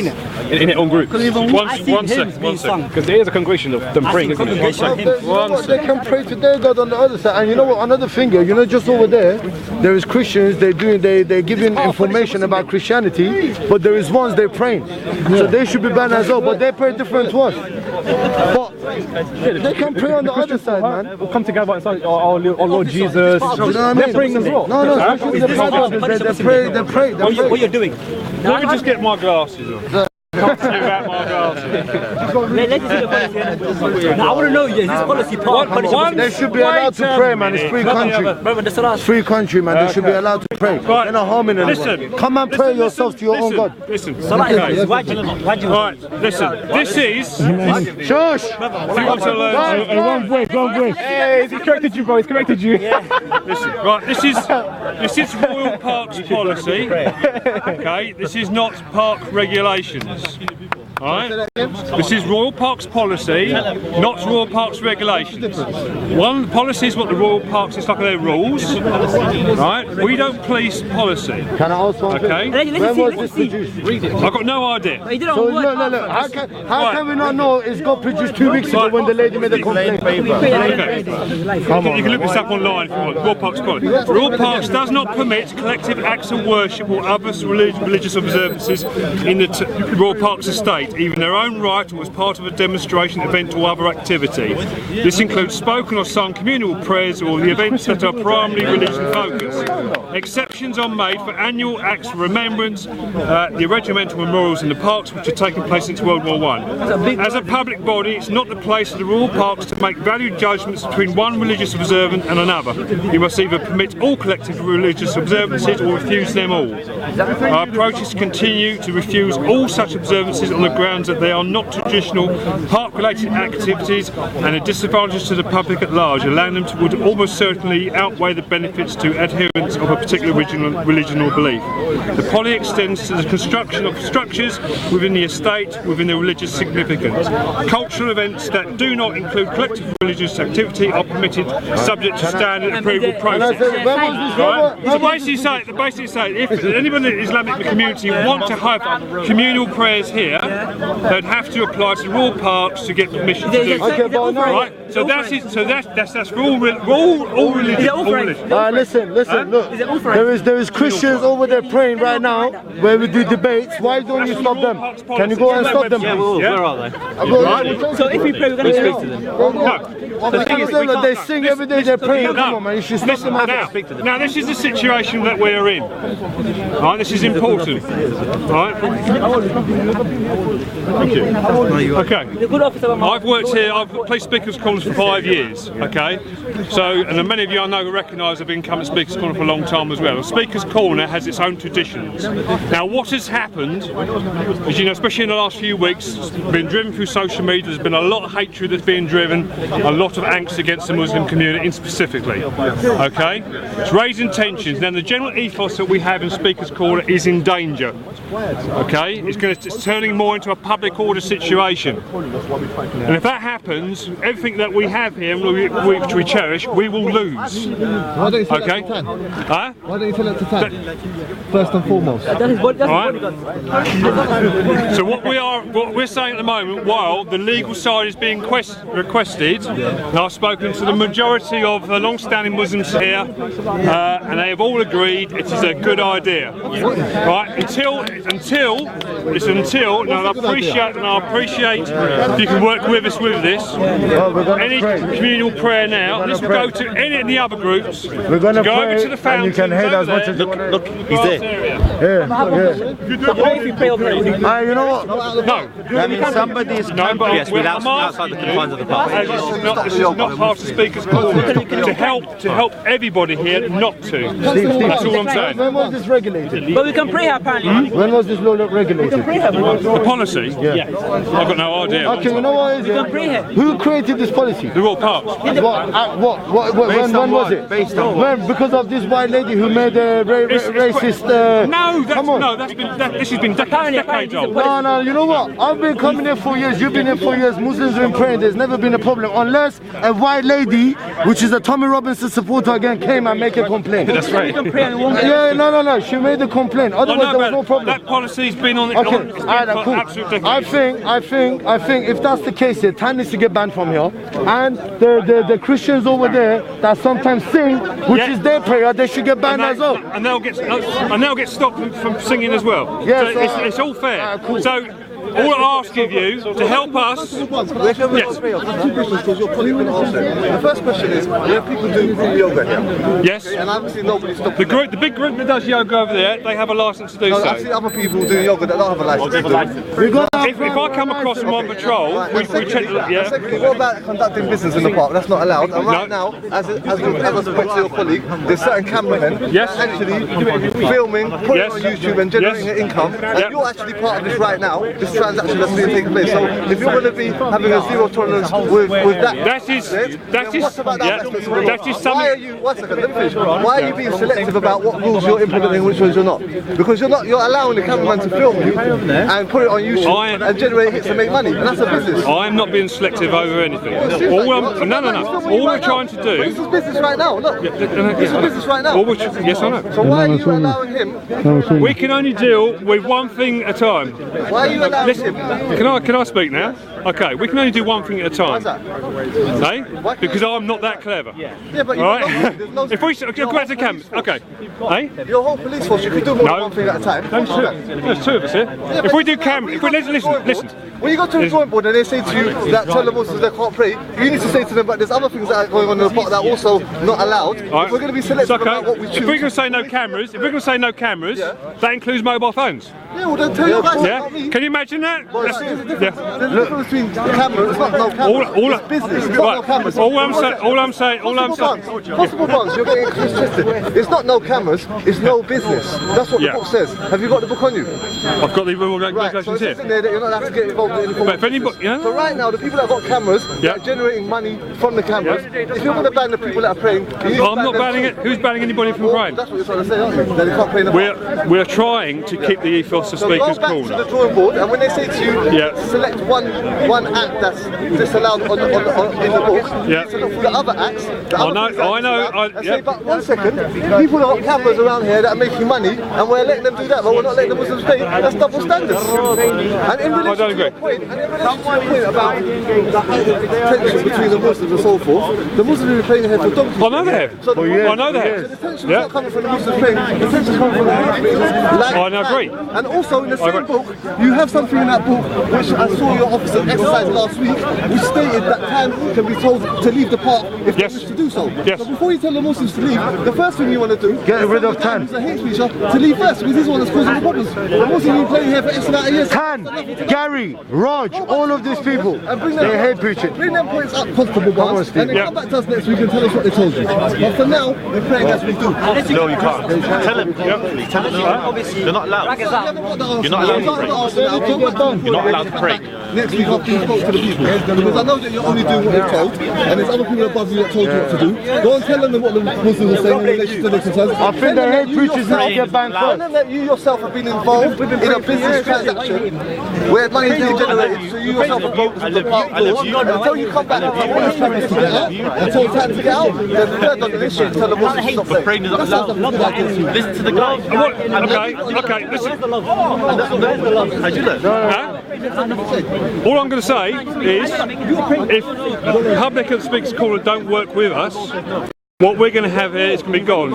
in their own group? One second. Because there is a congregation of them praying, isn't it? They can pray to their God on the other side. And you know what? Another finger. Just over there is Christians. They're giving information about Christianity, but there is ones they're praying. So they should be banned as well. But they pray different to us. But they can pray on the other side, man. We'll come together and say, "Oh Lord Jesus." You know what I mean? They're praying as well. No. They pray. What you're doing? Let me just get my glasses on. Talk to you about my glasses. Let's see the policy. I want to know, is this policy part of policy? They should be allowed to pray, man. It's free country. It's free country, man. They should be allowed to pray. They're not harming anyone. Come and pray yourself to your own God. Listen. Right, listen. This is. Shush! If you want to learn. One break. Hey, he corrected you, bro. He's corrected you. Listen. Right. This is Royal Parks policy. Okay. This is not park regulations. Right? This is Royal Parks policy, not Royal Parks regulations. One policy is what the Royal Parks is like their rules. Right? We don't police policy. Can I ask one okay? thing? When was this produced? I've got no idea. So look. How can we not know it's got produced 2 weeks ago when the lady made a complaint? Okay. You can look this up online if you want. Royal Parks policy. Royal Parks does not permit collective acts of worship or other religious observances in the Royal Parks estate, even their own right or as part of a demonstration, event or other activity. This includes spoken or sung communal prayers or the events that are primarily religion focused. Exceptions are made for annual acts of remembrance, the regimental memorials in the parks which have taken place since World War I. As a public body, it's not the place of the Royal Parks to make valued judgments between one religious observant and another. You must either permit all collective religious observances or refuse them all. Our approach is to continue to refuse all such observances on the grounds that they are not traditional park-related activities and are disadvantages to the public at large, allowing them to would almost certainly outweigh the benefits to adherents of a particular religion or belief. The policy extends to the construction of structures within the estate within the religious significance. Cultural events that do not include collective religious activity are permitted subject to standard approval process. Right? So basically say if anybody in the Islamic community want to have communal prayers here, they'd have to apply to the Royal Parks to get permission to do so. Right? So that's for all religions. Listen, look. There is Christians over there praying right now where we do debates. Why don't you stop them? Can you go and stop them? Yeah, where are they? So if we pray, we're going to speak to them. They sing every day, they're praying. Come on, man, you should stop them. Now, this is the situation that we're in. Right, this is important. Right? Thank you. Okay. I've worked here, I've policed Speaker's Corners for 5 years. Okay. So, and many of you I know recognise I've been coming to Speaker's Corner for a long time as well. Speaker's Corner has its own traditions. Now, what has happened, as you know, especially in the last few weeks, it's been driven through social media. There's been a lot of hatred that's being driven, a lot of angst against the Muslim community specifically. Okay? It's raising tensions. Now, the general ethos that we have in Speaker's Corner is in danger. Okay? It's turning more into a public order situation. And if that happens, everything that we have here, which we cherish, we will lose. Why don't you tell it to 10? Huh? Why don't you tell it to 10? First and foremost. Right. So what we're saying at the moment, while the legal side is being requested, and I've spoken to the majority of the long-standing Muslims here, and they have all agreed it is a good idea. Right? Until, and I appreciate if you can work with us with this. Any communal prayer now. Let's go to any of the other groups. We're going to go pray, over to the fountain. and you can head as much as you want. Look, he's there. Yeah. You know what? No. That means somebody is camping. Yes, outside the confines of the park. This is not part of Speaker's Corner to help everybody here not to. That's all I'm saying. When was this regulated? But we can pray apparently. When was this law regulated? The policy? Yeah. I've got no idea. Okay, you know what is it? Who created this policy? The Royal Parks. When was it? Based on when? Because of this white lady who made a racist... This has been decades old. No, you know what? I've been coming here for years, you've been here for years, Muslims have been praying, there's never been a problem, unless a white lady, which is a Tommy Robinson supporter again, came and make a complaint. That's right. Yeah, no, she made a complaint, otherwise there was no problem. That policy's been on it. Okay, cool. I think if that's the case here, Tan needs to get banned from here, and the Christians over there that sometimes sing, which is their prayer, they should get banned as well. And they'll get stopped from singing as first question. Yes, so it's all fair. Cool. So all I ask of you to help us. Yes. The first question is, where people do yoga here? Yes. And obviously nobody stopped. The big group that does yoga over there, they have a license to do so. I've seen other people do yoga that don't have a license. If I come across them on patrol, we check. Yeah. Secondly, what about conducting business in the park? That's not allowed. And right now, as we've ever spoke to your colleague, there's certain cameramen actually filming, putting it on YouTube and generating an income. And you're actually part of this right now. The transaction that's being taken place. So if you're going to be having a zero tolerance with that, that is something. Why are you? One second, let me finish. Why are you being selective about what rules you're implementing and which ones you're not? Because you're allowing the cameraman to film you and put it on YouTube and generate hits and make money, and that's a business. I'm not being selective over anything. All we're trying to do. This is business right now. Look, this is business right now. Yes, I know. So why are you allowing him? We can only deal with one thing at a time. Why are you allowing him? Can I speak now? Okay, we can only do one thing at a time. Why's that? Hey? Because I'm not that clever. Yeah, but right? If we go back to camp, okay. Hey? Your whole police force, you can do more than one thing at a time. There's two of us here. If we do camera, listen. When you go to the drawing board and they say to you that tell the Muslims they can't pray, you need to say to them, but there's other things that are going on in the pot that are also not allowed. Right. If we're going to be selective about what we choose. If we're going to say no cameras, that includes mobile phones. Yeah, well then tell your guys about me. Can you imagine that? Well, there's a difference between camera, it's not no camera. It's business, it's not no cameras. All I'm saying. Possible buns, you're getting twisted. It's not no cameras, it's no business. That's what the book says. Have you got the book on you? I've got the rule regulations here. So it's in there that you're not allowed to get involved in any form of business. So right now, the people that have got cameras, that are generating money from the cameras, if you're going to ban the people that are praying, I'm not banning it. Who's banning anybody from praying? That's what you're trying to say, aren't you? That they can't pray in the We're trying to keep the ethos of speakers cool. So go back to the drawing board, and when they say to you, select one act that's disallowed in the book, so look for the other acts, the other things that and say, but 1 second, people have got cameras around here that are making money, and we're letting them do that, but we're not letting the Muslims pay. That's double standards. And in relation to your point about the tension between the Muslims and so forth, the Muslims are praying here for donkeys. I know they have. So I know they have. So the tension's not coming from the Muslims praying, the tension's coming from the Muslims. I agree. And also in the same book, you have something in that book which I saw your officer exercise last week, which stated that time can be told to leave the park if they wish to do so. So before you tell the Muslims to leave, the first thing you want to do is get rid of Tan, the hate speaker, to leave first, because he's the one that's causing the problems. The Muslims have been playing here for X amount of years. Tan, Gary, Raj, all of these people, they hate preaching. Bring them points up, Constable Barnes, and then come back to us next week and tell us what they told you. But for now, we're praying as we do. No, you can't. Tell them. Tell them. You're not allowed. You're not allowed to pray. You're not allowed to pray. Next week after you spoke to the people, because I know that you're only doing what they're told, and there's other people above you that told you what to do. Go and tell them what the Muslims are saying in relation to their concerns. I think the hate preachers need to get banned first. Tell them that you yourself have been involved in a business transaction where money is being generated, so you yourself have broken the park door. Until you come back and tell all the cameras to get out, and tell time to get out, then the third on the list should tell the Muslims to stop praying. That sounds like a good idea. Listen to the guy. Okay, listen. How do you look? All I'm going to say is, if public and speakers corner don't work with us, what we're going to have here is going to be gone.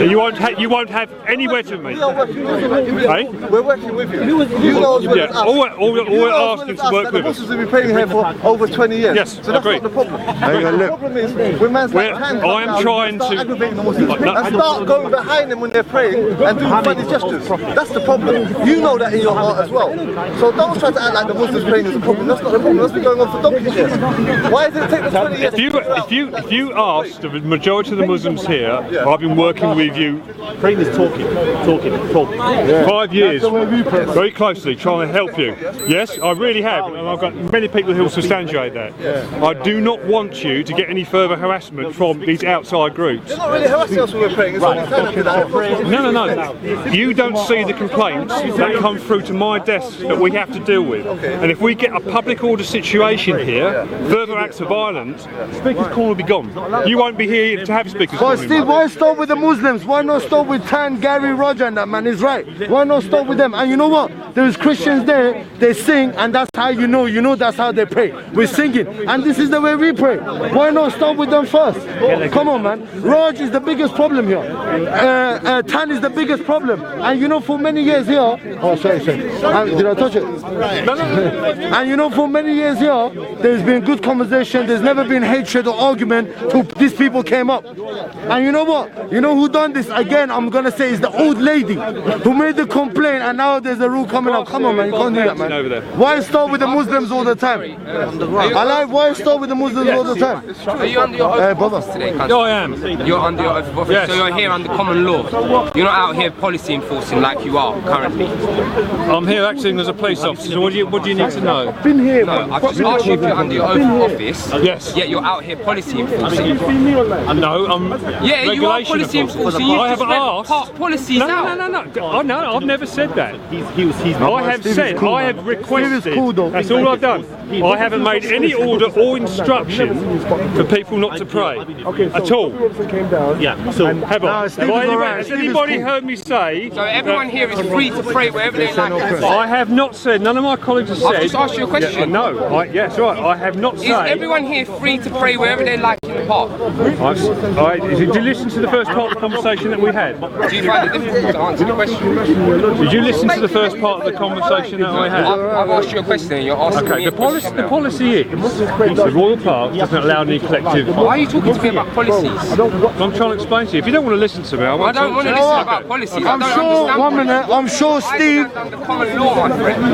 You won't have anywhere to meet. We are working with you. We're working with you. You know as well as us. All we're asking to work with us. The Muslims have been praying here for over 20 years. Yes, so that's not the problem. The problem is when man's like hands I am trying to aggravating the Muslims and start going behind them when they're praying and doing funny gestures. That's the problem. You know that in your heart as well. So don't try to act like the Muslims praying is a problem. That's not the problem. That's been going on for donkey years. Why did it take them 20 years? If you ask the majority of the Muslims here, I've been working with you. Praying is talking. 5 years, very closely, trying to help you. Yes, I really have, and I've got many people who will substantiate that. I do not want you to get any further harassment from these outside groups. They're not really harassing us when we're praying. It's only No. You don't see the complaints that come through to my desk that we have to deal with. And if we get a public order situation here, further acts of violence, Speaker's Corner will be gone. You won't be here to have Speaker's Corner. But Steve, why stop with the Muslims? Why not stop with Tan, Gary, Roger and that man? Is right. Why not stop with them? And you know what? There's Christians there, they sing, and that's how you know that's how they pray. We're singing, and this is the way we pray. Why not start with them first? Come on, man. Raj is the biggest problem here. Tan is the biggest problem. And you know, for many years here, oh, sorry. Did I touch it? And you know, for many years here, there's been good conversation. There's never been hatred or argument till these people came came up. And you know what? You know who done this? Again, I'm gonna say it's the old lady who made the complaint, and now there's a rule coming up. Come on, man, you can't do that, man. Why start with the Muslims all the time? Why start with the Muslims all the time? Are you under your oath of office today, No, I am. You're under your oath of office, so you're here under common law. You're not out here policy enforcing like you are currently. I'm here acting as a police officer. So what do you need to know? I've been here. No, I've just asked you if you're under your oath of office. Yes. Yet you're out here policy enforcing. No, I'm. Yeah, you are policy enforcing. I haven't asked. Part policies out. No, I've never said that. I have said, I have requested. That's all I've done. I haven't made any order or instruction for people not to pray at all. Yeah. So have I? Has anybody heard me say? So everyone here is free to pray wherever they like. I have not said. None of my colleagues have said. I've just asked you a question. No. Yes, right. I have not said. Is everyone here free to pray wherever they like in the park? Did you listen to the first part of the conversation that we had? Do you find it difficult to answer the question? Did you listen to the first part of the conversation that I had? I've asked you a question and you're asking me a question. The policy is the Royal Park doesn't allow any collective. Why are you talking to me about policies? I'm trying to explain to you. If you don't want to listen to me, I don't want to listen about policies. I'm sure Steve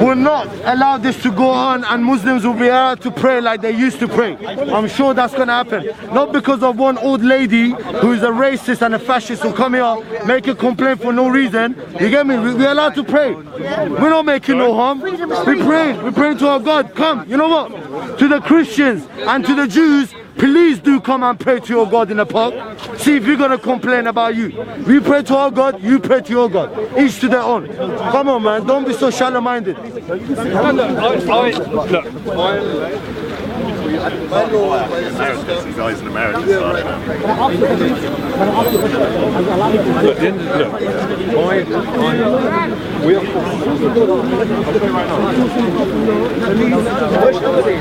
will not allow this to go on, and Muslims will be allowed to pray like they used to pray. I'm sure that's going to happen. Not because of one old lady who is a racist and a fascist who come here, make a complaint for no reason. You get me? We're allowed to pray. We're not making no harm. We pray. We pray to our God. Come, you know what? To the Christians and to the Jews, please do come and pray to your God in the park. See if you're going to complain about you. We pray to our God, you pray to your God. Each to their own. Come on, man. Don't be so shallow-minded. These guys in America.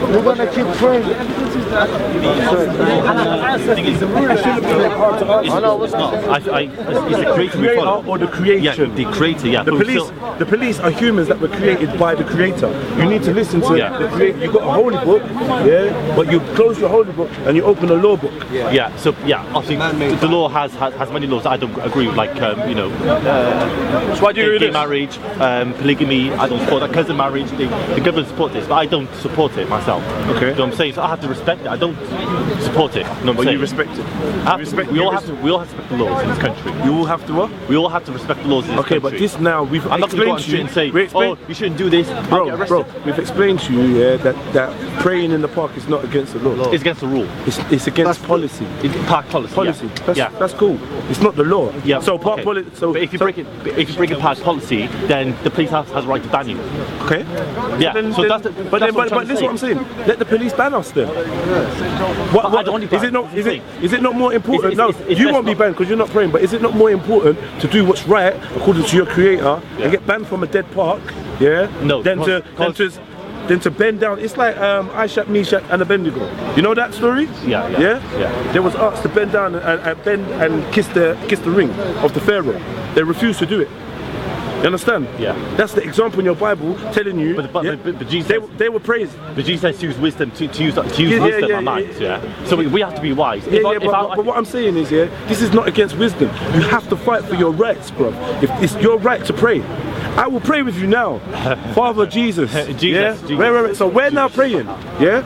We're going to keep praying. It's the creator or the creation? Yeah, the creator, yeah. The police are humans that were created by the creator. You need to listen to the creator. You've got a holy book, but you close your holy book and you open a law book. Yeah, so obviously the law has many laws that I don't agree with, like so why do you agree with marriage, polygamy. I don't support that. Cousin marriage, the government support this, but I don't support it myself. Okay. You know what I'm saying? So I have to respect it. I don't support it. You know what I'm saying? You respect it. We all have to respect the laws in this country. You all have to what? We all have to respect the laws in this country. Okay, but this now we've I'm not going to go on street and say, oh, you shouldn't do this. Bro, we've explained to you that praying in the park is not against the law. It's against the rule. It's against policy. It's park policy. That's cool. It's not the law. Yeah. So park policy. But if you break a park policy, then the police has a right to ban you. Okay. Yeah. But this is what I'm saying. Let the police ban us then. Is it not more important? You won't be banned because you're not praying. But is it not more important to do what's right according to your creator and get banned from a dead park? Yeah. No. Than to bend down. It's like Ishak, Meshach and Abednego. You know that story? Yeah. They was asked to bend down and bend and kiss the ring of the Pharaoh. They refused to do it. You understand? Yeah. That's the example in your Bible telling you. But Jesus, they were praised. But Jesus says to use wisdom, to use wisdom and minds. Yeah. So we have to be wise. But what I'm saying is, this is not against wisdom. You have to fight for your rights, bro. If it's your right to pray. I will pray with you now. Father Jesus. Wait. So we're now praying. Yeah?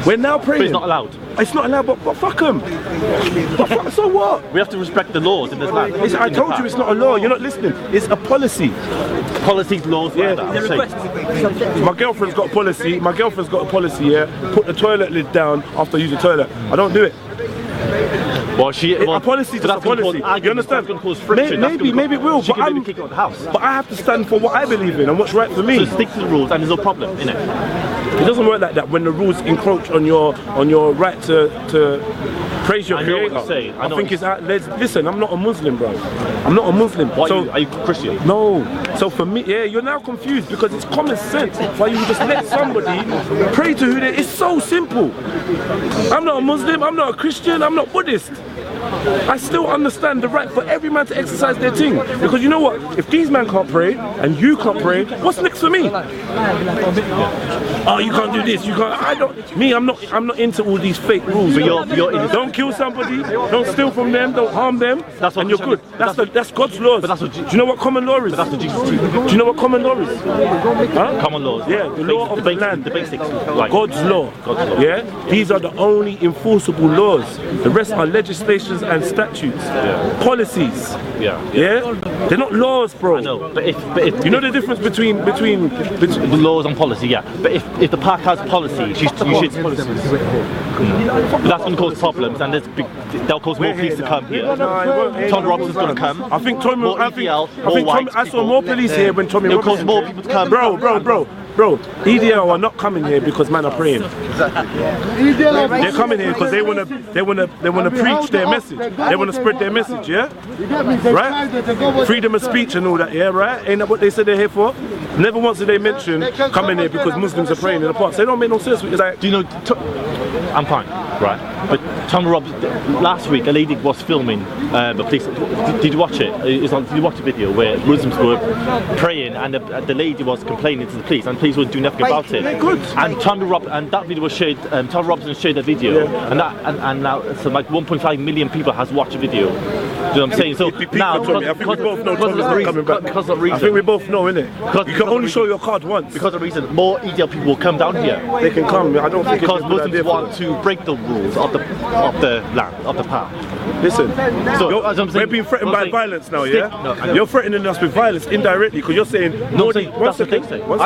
We're now praying. But it's not allowed. It's not allowed, but fuck them. So what? We have to respect the laws in this land. I told you it's not a law. You're not listening. It's a policy. Policies, laws, yeah. My girlfriend's got a policy. Put the toilet lid down after I use the toilet. I don't do it. A policy is a policy. You understand? Maybe it will, but I have to stand for what I believe in and what's right for me. So stick to the rules, and there's no problem, innit? It doesn't work like that when the rules encroach on your right to praise your creator. I think it's listen, I'm not a Muslim, bro. I'm not a Muslim. Are you Christian? No. So for me, you're now confused because it's common sense. Why you just let somebody pray to who they? It's so simple. I'm not a Muslim. I'm not a Christian. I'm not Buddhist. I still understand the right for every man to exercise their thing. Because you know what? If these men can't pray and you can't pray, what's next for me? Oh, you can't do this. You can't. I don't. Me, I'm not into all these fake rules. But you're don't kill somebody. Don't steal from them. Don't harm them. That's what and you're good. That's God's laws. But that's what do you know what common law is? But that's what Jesus teaches. Do you know what common law is? Huh? Common laws. Yeah, the law of the land. The basics. God's law. Yeah, these are the only enforceable laws. The rest are legislations and statutes, policies. Yeah. They're not laws, bro. I know, but if you know the difference between laws and policy, yeah. But if the park has policy, you should. That's going to cause problems, and they'll cause more police to come here. Tom Robinson's going to come. I think Tommy. More EDL, I saw more police here when Tommy Robinson. It'll cause more people to come. Bro, EDL are not coming here because man are praying. They're coming here because they wanna preach their message. They wanna spread their message, yeah? Right? Freedom of speech and all that, yeah, right? Ain't that what they said they're here for? Never once did they mention coming here because Muslims are praying in the park. So they don't make no sense. It's like, do you know? I'm fine, right? But Tom Robbins, last week a lady was filming the police. Did you watch it? Did you watch the video where Muslims were praying and the lady was complaining to the police and the police were doing nothing about it? And that video was shared. Tom Robinson shared the video, and now so like 1.5 million people has watched the video. Do you know what I'm saying? So now, I think we both know Tommy's not coming back. Because of reason. I think we both know, innit? You can only show your card once. Because of reason, more EDL people will come down here. They can come. I don't think because Muslims want to break the rules of the land, of the park. Listen, we're being threatened by violence now, yeah? You're threatening us with violence indirectly because you're saying more. I'm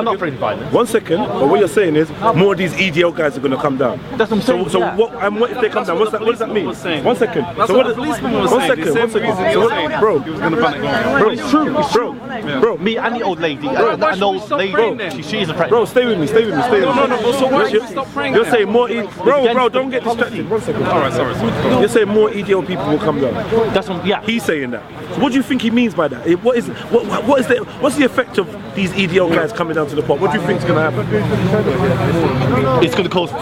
not threatening violence. 1 second, but what you're saying is more of these EDL guys are going to come down. That's what I'm saying. So what if they come down? What does that mean? 1 second. So what the policeman was saying? 1 second. Bro, he was going to panic. Bro, it's true. Bro, me and the old lady, an old lady, she is a pregnant. Bro, stay with me. No. So why should we stop praying? You're saying more. Bro, don't get distracted. 1 second. All right, sorry. You're saying more EDL people will come down. That's what, yeah. He's saying that. So what do you think he means by that? What's the effect of these EDL guys coming down to the park? What do you think is going to happen? It's going to cause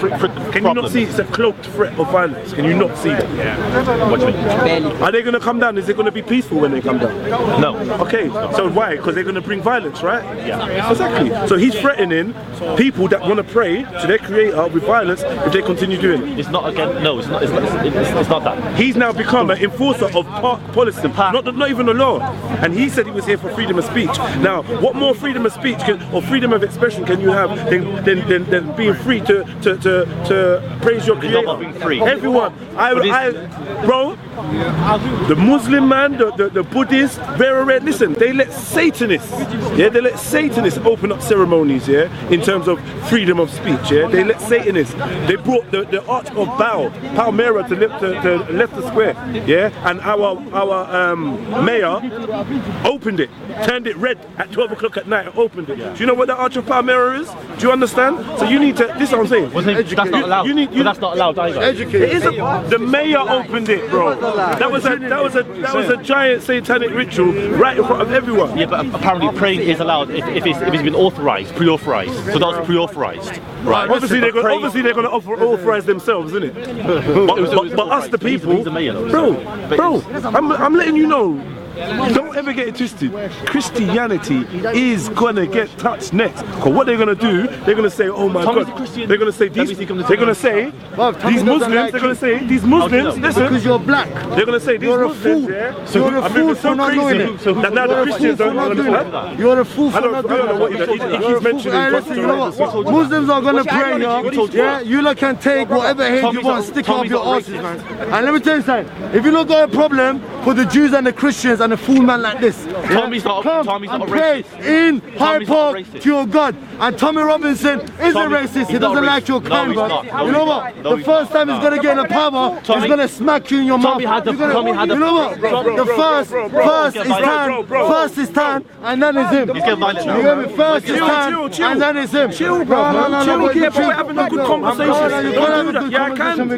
Can you not see it's a cloaked threat of violence? Can you not see that? Yeah. What do you mean? Are they going to come down? Is it going to be peaceful when they come down? No. Okay, so why? Because they're going to bring violence, right? Yeah. Exactly. So he's threatening people that want to pray to their creator with violence if they continue doing it. It's not again. No, it's not that. He's now become an enforcer of park policy, not even a law. And he said he was here for freedom of speech. Now, what more freedom of speech or freedom of expression can you have than being free to praise your creator? Being free. Everyone, bro, the Muslim man, the Buddhists, listen, they let Satanists open up ceremonies, yeah, in terms of freedom of speech, yeah. They let Satanists. They brought the Arch of Palmyra to Leicester Square, yeah, and our mayor opened it, turned it red at 12 o'clock at night, opened it. Do you know what the Arch of Palmyra is? Do you understand? So you need to. This is what I'm saying. That's not allowed. That's not allowed either. Educate. It isn't. The mayor opened it, bro. That was a giant satanic ritual right in front of everyone. Yeah, but apparently praying is allowed if it's been authorized, pre-authorized. So that was pre-authorized, right? Obviously they're going to authorize themselves, isn't it? But us, the people, bro. I'm letting you know. Don't ever get it twisted. Christianity is gonna get touched next. Because what they're gonna do, they're gonna say, oh my God. They're gonna say these Muslims, they're gonna say, listen. Because you're black. They're gonna say, these Muslims, yeah. You're a fool for not doing it. Now the Christians don't understand. You're a fool for not doing it. I don't know what he keeps mentioning. Listen, you know what? Muslims are gonna pray here. Yeah, you lot can take whatever hate you want, stick up your asses, man. And let me tell you something. If you not got a problem for the Jews and the Christians and a fool man like this, Tommy's not a racist. In Hyde Park to your God. And Tommy Robinson is a racist. He doesn't like your kind, bro. You know what? The first time he's gonna get in a power, he's gonna smack you in your mouth. You know what? The first is Tan, and then it's him. He's getting violent now. You hear me? First is Tan, and then it's him. Chill, bro. Chill. We're having a good conversation. Yeah, I can.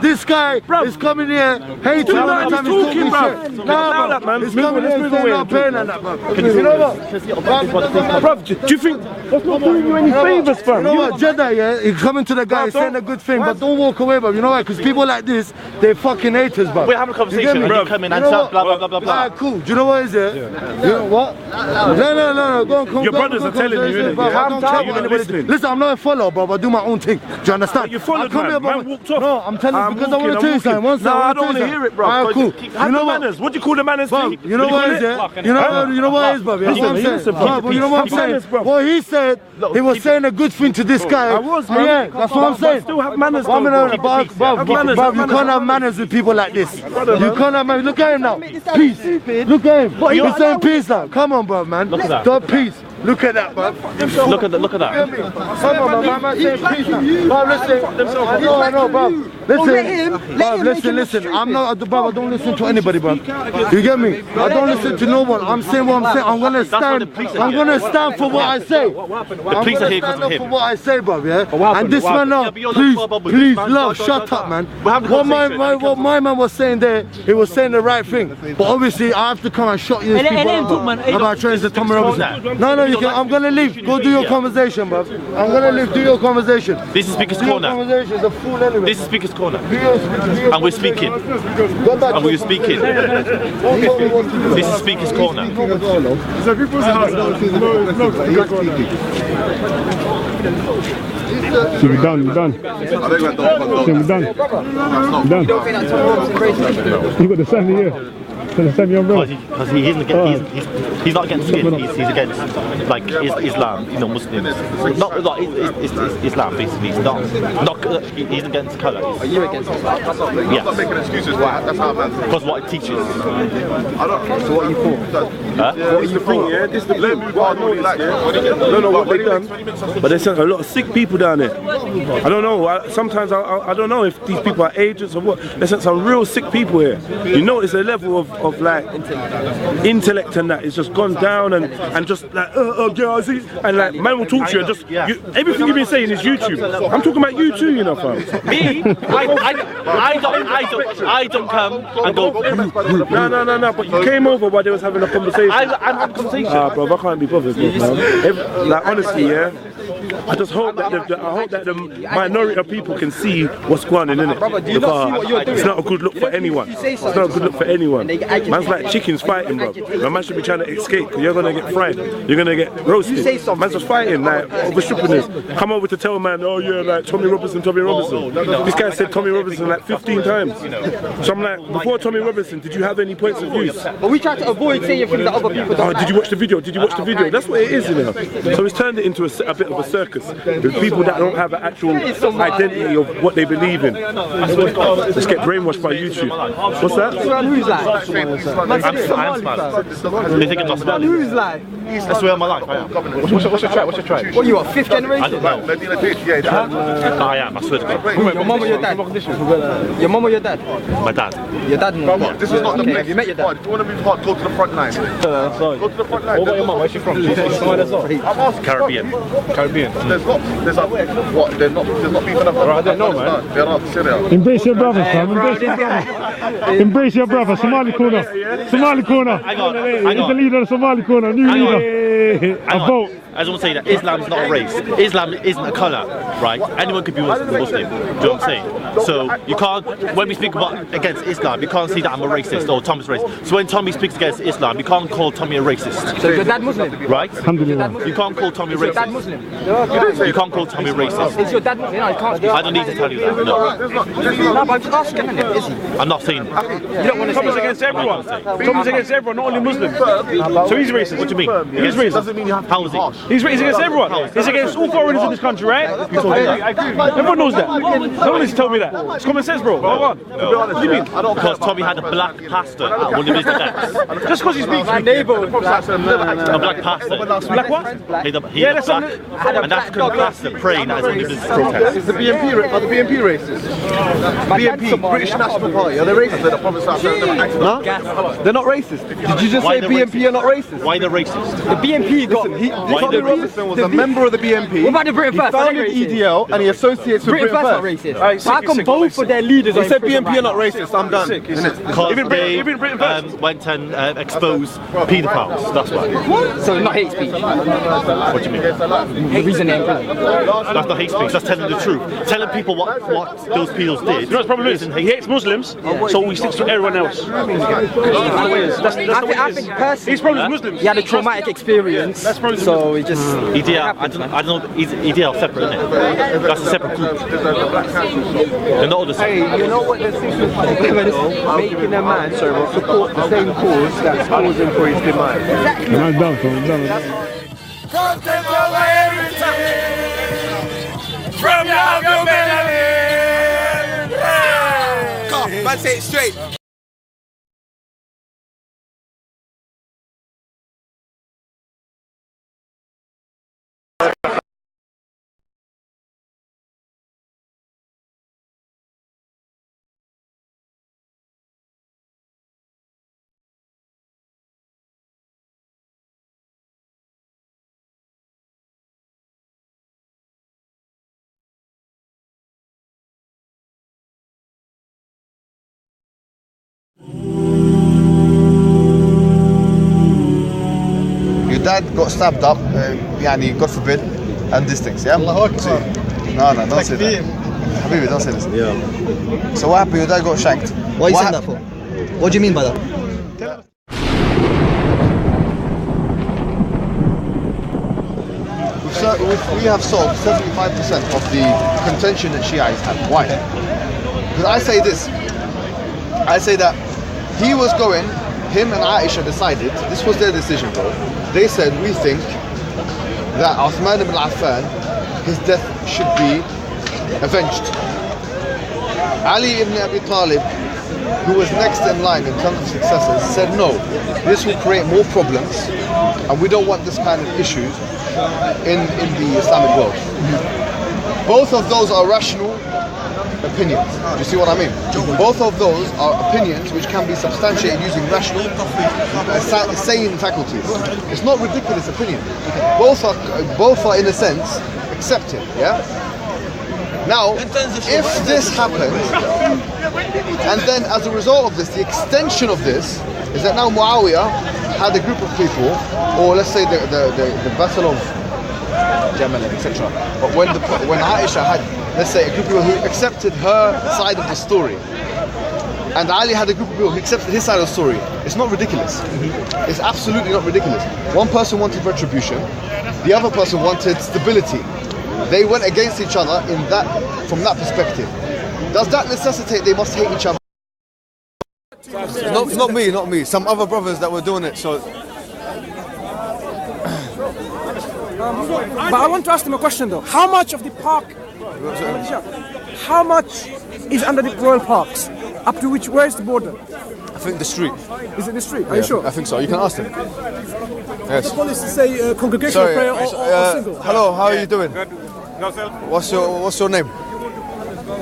This guy is coming here hating all the time. He's talking shit. Nah, man. He's coming here saying I'm paying and that, bro. You know what? Bro, do you think That's not doing you any favours, fam. You know what, Jedi, yeah, he's coming to the guy, he's saying a good thing, but don't walk away, bro. You know why? Because people like this, they're fucking haters, bro. We're having a conversation and you come in and start blah, blah, blah, blah, blah. Alright, cool. Do you know what is it? You know what? No. Go on, come. Your brothers are telling you, innit? Calm down. Listen, I'm not a follower, bro, but I do my own thing. Do you understand? You followed, man. Man walked off. No, I'm telling you because I want to tell you something. One second. No, I don't want to hear it, bro. Alright, cool. You know what? What do you call the manners? You know what is it? You know what is, bro? You know what I'm saying? You know what I'm saying? What he said, he was saying a good thing to this guy. I was, man. Yeah, that's what I'm saying. Still have manners, bro. You can't have manners with people like this. You can't have manners. Look at him now. Peace. Look at him. He's saying peace now. Come on, bro, man. Look at that. God, peace. Look at that, bro. Look at that. Come on, man. I'm saying peace now. Bro, listen. I know, bro. Listen. I'm not, bro. I don't listen to anybody, bro. You get me? I don't listen to no one. I'm saying what I'm saying. I'm gonna stand for what I say. The police are here because of him. For what I say, bro. Yeah. And this man now, please, love, shut up, man. What my man was saying there, he was saying the right thing. But obviously, I have to come and shot you about trains to Tommy Robinson. No, you can. I'm gonna leave. Go do your conversation, bro. I'm gonna leave. Do your conversation. This is Speaker's Corner. Conversation. The fool anyway. This is Speaker's Corner. And we're speaking. And we're speaking. This is Speaker's Corner. So people's house. So we're done. You got the same here. Because he's not against skin, he's against like Islam, you know, Muslims. Not like Islam basically. He's against colour. Are you against Islam? Yes. I'm not making excuses. That's how man. Because what it teaches. So what are you for? Huh? What are you for? Yeah, this is the blame. I don't know what they've done, but there's a lot of sick people down there. I don't know. Sometimes I don't know if these people are agents or what. There's some real sick people here. You know, it's a level of like intellect and that. It's just gone down and just like and like man will talk to you and just everything you've been saying is YouTube. I'm talking about you too, you know, fam. Me? I don't come and go. No. But you came over while they was having a conversation. I'm having a conversation. Bro, I can't be bothered, man. Like honestly, yeah. I just hope that the minority of people can see what's going on in it. It's not a good look for anyone. It's not a good look for anyone. Man's like chickens fighting, bro. No man should be trying to escape because you're gonna get fried. You're gonna get roasted. Man's just fighting like over stupidness. Come over to tell a man, oh yeah, like Tommy Robinson. This guy said Tommy Robinson like 15 times. So I'm like, before Tommy Robinson, did you have any points of view? But we try to avoid saying things that other people don't. Did you watch the video? That's what it is, you know. So it's turned it into a bit of a circus with people that don't have an actual identity of what they believe in. Just get brainwashed by YouTube. What's that? Who's like? I'm Somali. They think I'm not Somali. Who's like? That's where my life I am. What's your tribe? What you are, 5th generation? I don't know. I am, I swear to God. Your mum or your dad? Your mum or your dad? My dad. Your dad? This is not the place. Have you met your dad? If you want to be hard, go to the front line. Go to the front line. What about your mum? Where's she from? She's Somali as well. I'm asking. Caribbean. There's not beef enough. I don't know, man. They're not Syria. Embrace your brother, fam. Embrace your brother. Somali corner. Hang on. He's the leader of Somali corner. New leader. I vote. I just want to say that Islam is not a race. Islam isn't a colour, right? Anyone could be Muslim. Do you know what I'm saying? So you can't, when we speak about against Islam, you can't see that I'm a racist or Tommy's racist. So when Tommy speaks against Islam, you can't call Tommy a racist. So is your dad Muslim? Right? You can't call Tommy racist. Is your dad Muslim? You can't call Tommy racist. Is your dad Muslim? No, you can't. I don't need to tell you that, no. No, but I'm just asking him, is he? I'm not saying. You don't want to Tommy's against everyone. Tommy's against everyone, not only Muslims. So he's racist. What do you mean? He's racist. How is he? He's against everyone. He's against all foreigners in this country, right? I agree. Everyone knows that. No one needs to tell me that. It's common sense, bro. Hold on. What do you mean? Because Tommy had a black pastor at one of his events. Just because he speaks. My neighbour. A black pastor. Black what? He had a black, an African pastor praying at one of his protests. Is the BNP racist? BNP, British National Party, are they racist. The Prophet no? They're not racist. Did you just say BNP are not racist? Why they're racist? The BNP got... Tommy Robinson was a member of the BNP. What about the Britain First? He founded EDL and he associates with Britain First. Britain First not racist. How come both of their leaders He said BNP are not racist. I'm done. Because they went and exposed paedophiles. That's why. So not hate speech? What do you mean? The reason they're in prison. That's not hate speech. That's telling the truth. Telling people what those pedos did. You know what the problem is? He hates Muslims, so he sticks to everyone else. That's the way it is. That's the way it is. His problem is Muslims. He had a traumatic experience, so he just... EDL, I don't know, EDL separate, isn't it? That's a separate group. They're not all the same. Hey, you know what the secret is? Making a man support the same cause that's causing for his demise. Content over everything from your government. Come, man, say it straight. Your dad got stabbed up, yani, God forbid, and these things, yeah? No, don't say that. Habibi, don't say this. Yeah. So what happened? Your dad got shanked. What are you saying that for? What do you mean by that? We have solved 75% of the contention that Shiites have. Why? Because I say this. I say that he was going, him and Aisha decided, this was their decision, bro. They said, we think that Uthman ibn Affan, his death should be avenged. Ali ibn Abi Talib, who was next in line in terms of successors, said no, this will create more problems and we don't want this kind of issues in the Islamic world. Both of those are rational opinions. Do you see what I mean? Both of those are opinions which can be substantiated using rational, sane faculties. It's not ridiculous opinion. Both are in a sense accepted. Yeah. Now, if this happens, and then as a result of this, the extension of this is that now Muawiyah had a group of people, or let's say the battle of Jamal, etc. But when Aisha had, let's say, a group of people who accepted her side of the story, and Ali had a group of people who accepted his side of the story, it's not ridiculous. It's absolutely not ridiculous. One person wanted retribution, the other person wanted stability. They went against each other from that perspective. Does that necessitate they must hate each other? Not me. Some other brothers that were doing it. So, but I want to ask them a question though. How much of the park? How much is under the royal parks? Up to which? Where is the border? I think the street. Is it the street? Are you sure? I think so. You can ask them. Yes. The policy say congregational prayer or single. Hello, how are you doing? Good. Yourself? What's your name?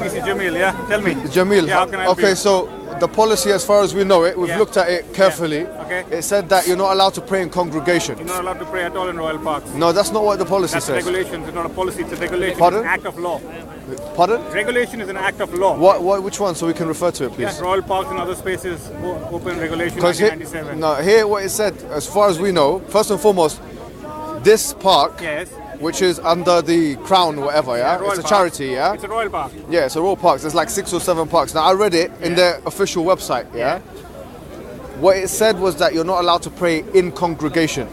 This is Jamil, yeah? Tell me. Jamil. Yeah, how can I help okay, you? so the policy as far as we know it, we've looked at it carefully. Yeah. Okay. It said that you're not allowed to pray in congregations. You're not allowed to pray at all in royal parks. No, that's not what the policy That's says. regulations, it's not a policy, it's a regulation. Pardon? It's an act of law. Pardon? Regulation is an act of law. Which one, so we can refer to it, please? Yes, royal parks and other spaces, open regulation Because 1997. here what it said, as far as we know, first and foremost, this park, which is under the crown or whatever, yeah? It's a charity, yeah? It's a royal park. Yeah, it's a royal park. There's like 6 or 7 parks. Now I read it in their official website, yeah? What it said was that you're not allowed to pray in congregation.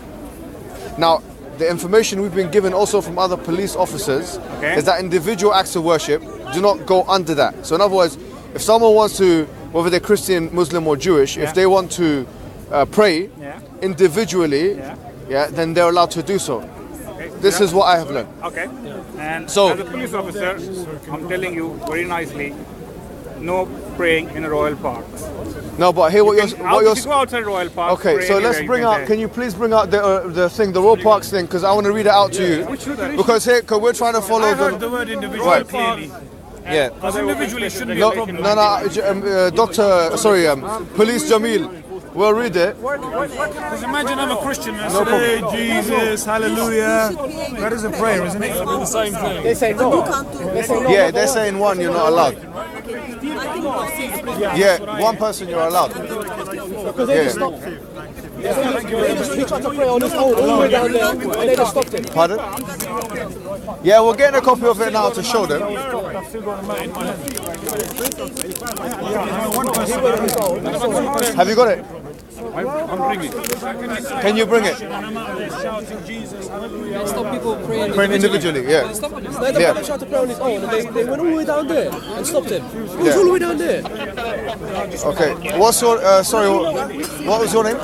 Now, the information we've been given also from other police officers is that individual acts of worship do not go under that. So in other words, if someone wants to, whether they're Christian, Muslim or Jewish, if they want to pray individually, then they're allowed to do so. This is what I have learned. Okay. And so, as a police officer, I'm telling you very nicely, no praying in royal parks. No, but here what you're go outside royal parks. Okay, so let's bring out. Can you please bring out the thing, the royal parks thing, because I want to read it out to you. Because here, we're trying to follow I heard the word individual clearly. Yeah. Because individually shouldn't be No, a problem. Police Jamil, we'll read it. Because imagine I'm a Christian and No say, problem. hey, Jesus, hallelujah. That is a prayer, isn't it? The same thing. They say no. They say no. Yeah, they're saying one, you're not allowed. Yeah, one person you're allowed. Because they just stopped him. He tried to pray on his own all the way down there, and they just stopped him. Pardon? Yeah, we're getting a copy of it now to show them. Have you got it? I'm bringing it. Can you bring it? Stop people praying. Praying individually, yeah. They tried to pray on his own, and they went all the way down there and stopped him. He was Yeah. all the way down there. Okay. What's your what was your name?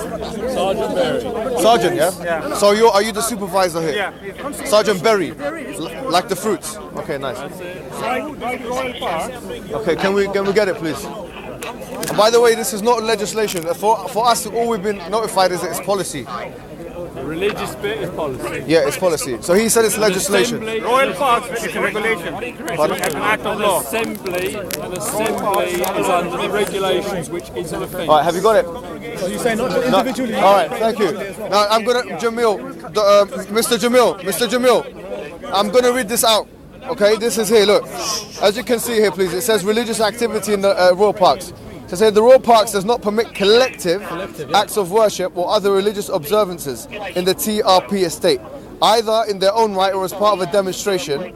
Sergeant Berry. Sergeant, yeah? Yeah. So are you the supervisor here? Yeah. Sergeant Berry. Like the fruits. Okay, nice. Okay, can we get it please? And by the way, this is not legislation. For us, all we've been notified is that it's policy. The religious bit is policy. Yeah, it's policy. So he said it's legislation. Royal Parks is a regulation. Pardon? It's an act of law. An assembly is under the regulations, which is an offence. All right, have you got it? So you say not individually? All right, thank you. Now I'm gonna Mr. Jamil, I'm gonna read this out. Okay, this is here. Look, as you can see here, please. It says religious activity in the Royal Parks. It says the Royal Parks does not permit collective acts of worship or other religious observances in the TRP estate, either in their own right or as part of a demonstration,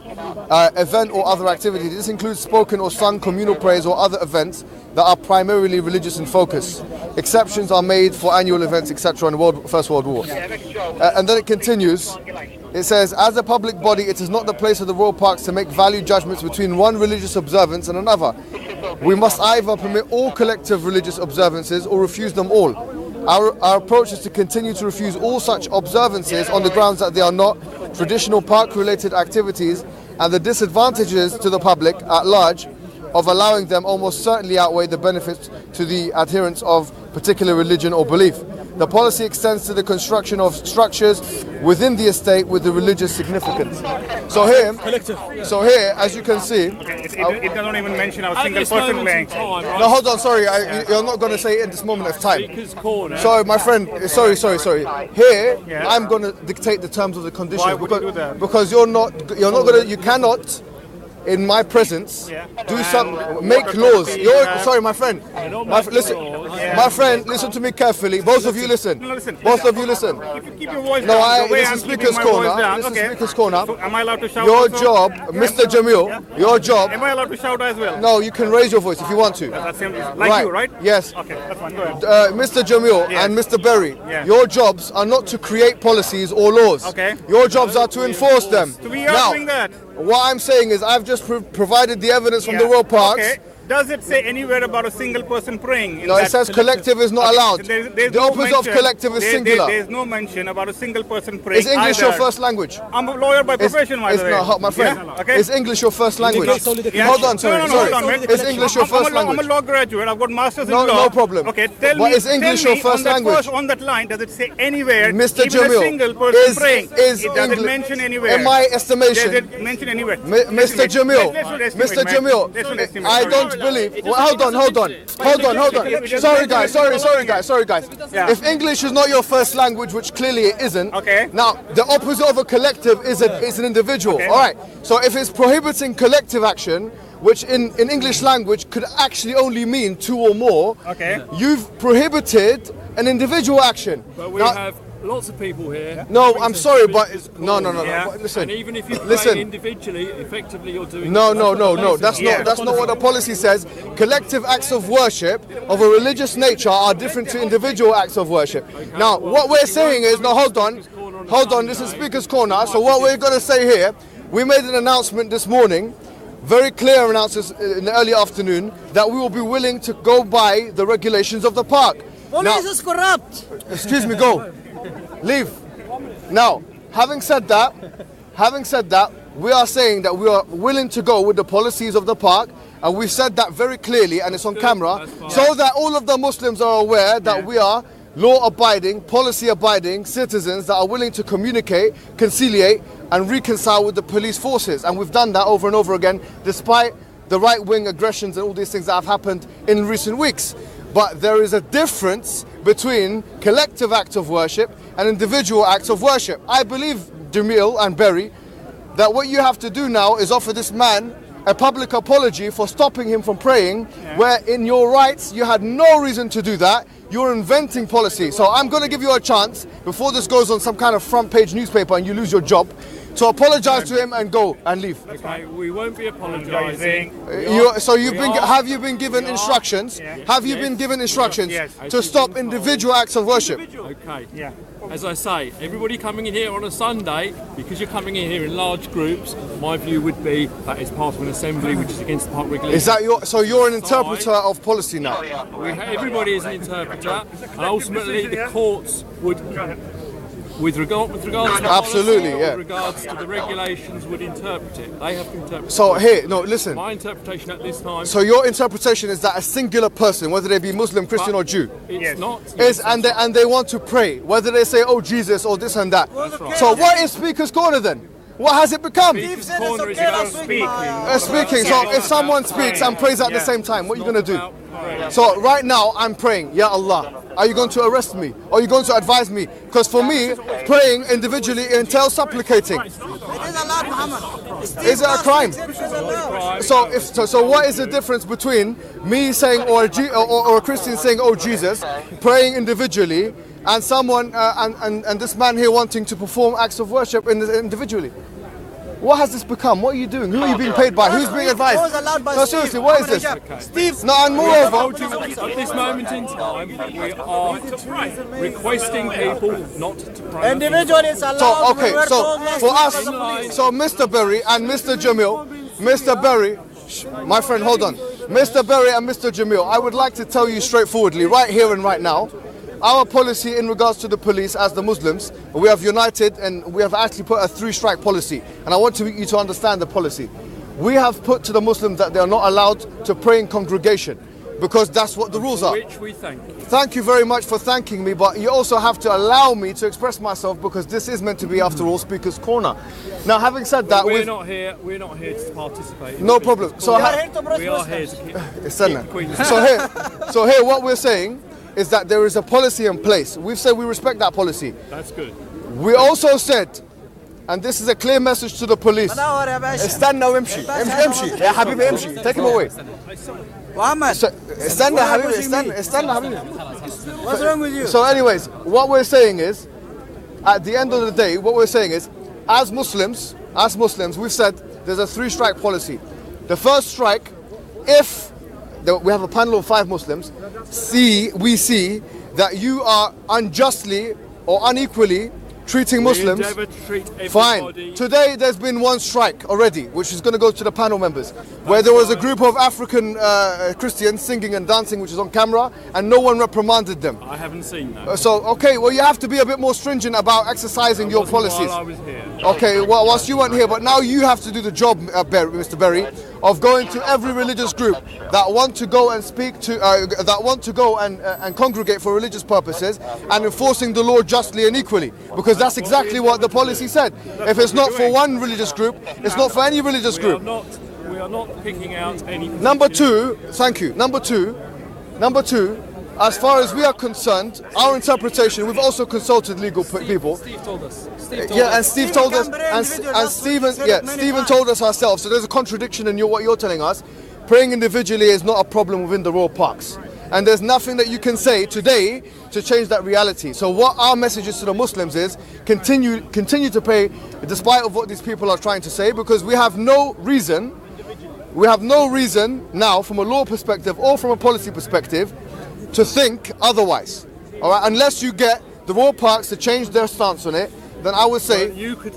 event or other activity. This includes spoken or sung communal prayers or other events that are primarily religious in focus. Exceptions are made for annual events, etc. in the First World War. And then it continues. It says, as a public body, it is not the place of the Royal Parks to make value judgments between one religious observance and another. We must either permit all collective religious observances or refuse them all. Our approach is to continue to refuse all such observances on the grounds that they are not traditional park-related activities, and the disadvantages to the public at large of allowing them almost certainly outweigh the benefits to the adherents of particular religion or belief. The policy extends to the construction of structures within the estate with the religious significance. So here, as you can see, it doesn't even mention a single person playing. No, hold on, sorry, you're not going to say it in this moment of time. Sorry, my friend, sorry. Here, I'm going to dictate the terms of the conditions. Why would you do that? Because you cannot, in my presence, make laws. Sorry, my friend. Listen to me carefully. Both of you listen. Both of you listen. If you keep your voice No, down, this is speaker's corner. This is speaker's corner. So am I allowed to shout? Your also? job, Mr. Jamil, your job. Am I allowed to shout as well? No, you can raise your voice if you want to. That's like you, right? Yes. Okay, that's fine. Go ahead. Mr. Jamil and Mr. Berry, your jobs are not to create policies or laws. Okay. Your jobs are to enforce them. So we are doing that. What I'm saying is I've just provided the evidence from the Royal Parks. Okay. Does it say anywhere about a single person praying? No, it says collective is not allowed. There's The opposite of collective is singular. There's no mention about a single person praying. Is English your first language? I'm a lawyer by profession, by the way. No, my friend. Yeah? Okay. Is English your first language? Hold on, sorry. Hold on, man. Is English your first language? I'm a law graduate. I've got masters in law. No problem. Okay, tell me. Is English your first language? On that line, does it say anywhere? Mr. Even Jamil, a single person praying. It doesn't English, mention anywhere. in my estimation, Does it mention anywhere? Mr. Jamil, I don't believe. Hold on. Sorry guys. Yeah. If English is not your first language, which clearly it isn't, okay. Now the opposite of a collective is an individual. Okay. All right. So if it's prohibiting collective action, which in English language could actually only mean two or more, okay. You've prohibited an individual action. But we have lots of people here. No, I'm sorry, but no. Listen. And even if you listen. Individually, effectively you're doing. No. That's not what the policy says. Collective acts of worship of a religious nature are different to individual acts of worship. Now, what we're saying is, hold on. This is Speaker's Corner. So what we're going to say here, we made an announcement this morning. Very clear announcements in the early afternoon that we will be willing to go by the regulations of the park. Police is corrupt. Excuse me, go. Leave. Now, having said that, we are saying that we are willing to go with the policies of the park, and we've said that very clearly, and it's on camera, so that all of the Muslims are aware that we are law-abiding, policy-abiding citizens that are willing to communicate, conciliate, and reconcile with the police forces. And we've done that over and over again, despite the right-wing aggressions and all these things that have happened in recent weeks. But there is a difference between collective acts of worship and individual acts of worship. I believe, Jamil and Berry, that what you have to do now is offer this man a public apology for stopping him from praying, where in your rights you had no reason to do that. You're inventing policy. So I'm going to give you a chance, before this goes on some kind of front page newspaper and you lose your job, to apologise to him and go and leave. Okay, we won't be apologising. Have you been given instructions? Have you been given instructions to stop individual acts of worship? Okay. Yeah. As I say, everybody coming in here on a Sunday, because you're coming in here in large groups, my view would be that it's part of an assembly which is against the park regulations. Is that so you're an interpreter of policy now? Everybody is an interpreter, and ultimately the courts would, with regards to absolutely, policy, with regards to the regulations, would interpret it. They have to interpret. So here, no, listen. My interpretation at this time. So your interpretation is that a singular person, whether they be Muslim, Christian, or Jew, it's not. And they want to pray, whether they say, "Oh Jesus," or this and that. Right. So what is Speaker's Corner then? What has it become? Speaker's Corner is about speaking. Speaking. So if someone speaks and prays at the same time, what are you going to do? So right now I'm praying, Ya Allah. Are you going to arrest me? Or are you going to advise me? Because for me, praying individually entails supplicating. It is allowed, Muhammad. Is it a crime? So what is the difference between me saying or a Christian saying, "Oh Jesus," praying individually, and someone and this man here wanting to perform acts of worship individually? What has this become? What are you doing? Who are you being paid by? Who's being advised? No, seriously, what is this? Steve. No, and moreover, at this moment in time, we are requesting people not to pray. Individually, it's allowed. So for us, so Mr. Berry and Mr. Jamil, Mr. Berry, my friend, hold on. Mr. Berry and Mr. Jamil, I would like to tell you straightforwardly, right here and right now, our policy in regards to the police as the Muslims, we have united and we have actually put a 3-strike policy. And I want you to understand the policy. We have put to the Muslims that they are not allowed to pray in congregation, because that's what the rules are. Which we thank you. Thank you very much for thanking me, but you also have to allow me to express myself, because this is meant to be, after all, Speaker's Corner. Now, having said that, we're not here to participate. No problem. So we are here to keep so here, what we're saying is that there is a policy in place. We've said we respect that policy. That's good. We also said, and this is a clear message to the police. استنى وامشي. امشي يا حبيبي امشي. Take him away. استنى يا حبيبي استنى يا حبيبي. What's wrong with you? So anyways, what we're saying is, at the end of the day, what we're saying is, as Muslims, we've said there's a 3-strike policy. The first strike, if we have a panel of 5 Muslims, we see that you are unjustly or unequally treating Muslims. We endeavour to treat everybody. Fine. Today there's been 1 strike already, which is going to go to the panel members, where there was a group of African Christians singing and dancing, which is on camera, and no one reprimanded them. I haven't seen that. So, okay, well, you have to be a bit more stringent about exercising your policies. While I was here. Okay, well, whilst you weren't here, but now you have to do the job, Mr. Berry, of going to every religious group that want to go and speak to, that want to go and congregate for religious purposes, and enforcing the law justly and equally, because that's exactly what the policy said. If it's not for one religious group, it's not for any religious group. We are not picking out any. Number 2, thank you. Number two, as far as we are concerned, our interpretation, we've also consulted legal people. Steve told us. And Steve told us, and Stephen told us ourselves. So there's a contradiction in what you're telling us. Praying individually is not a problem within the royal parks, and there's nothing that you can say today to change that reality. So what our message is to the Muslims is continue to pray, despite of what these people are trying to say, because we have no reason now, from a law perspective or from a policy perspective, to think otherwise. All right, unless you get the royal parks to change their stance on it, then I would say you can.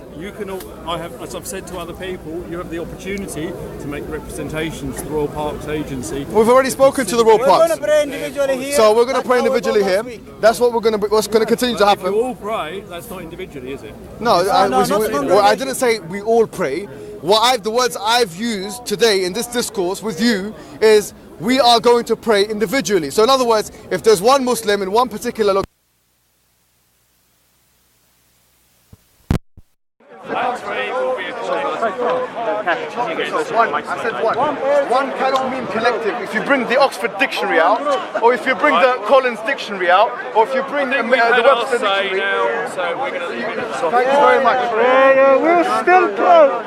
As I've said to other people, you have the opportunity to make representations to the Royal Parks Agency. We've already spoken to the Royal Parks. We're going to pray individually here. So we're going to pray individually here. That's what what's going to continue to happen. If you all pray, that's not individually, is it? No, I didn't say we all pray. The words I've used today in this discourse with you is we are going to pray individually. So in other words, if there's one Muslim in one particular location, One, I said one. One cannot mean collective. If you bring the Oxford Dictionary out, or if you bring the Collins Dictionary out, or if you bring the Webster Dictionary. Thank you very much. We're still close.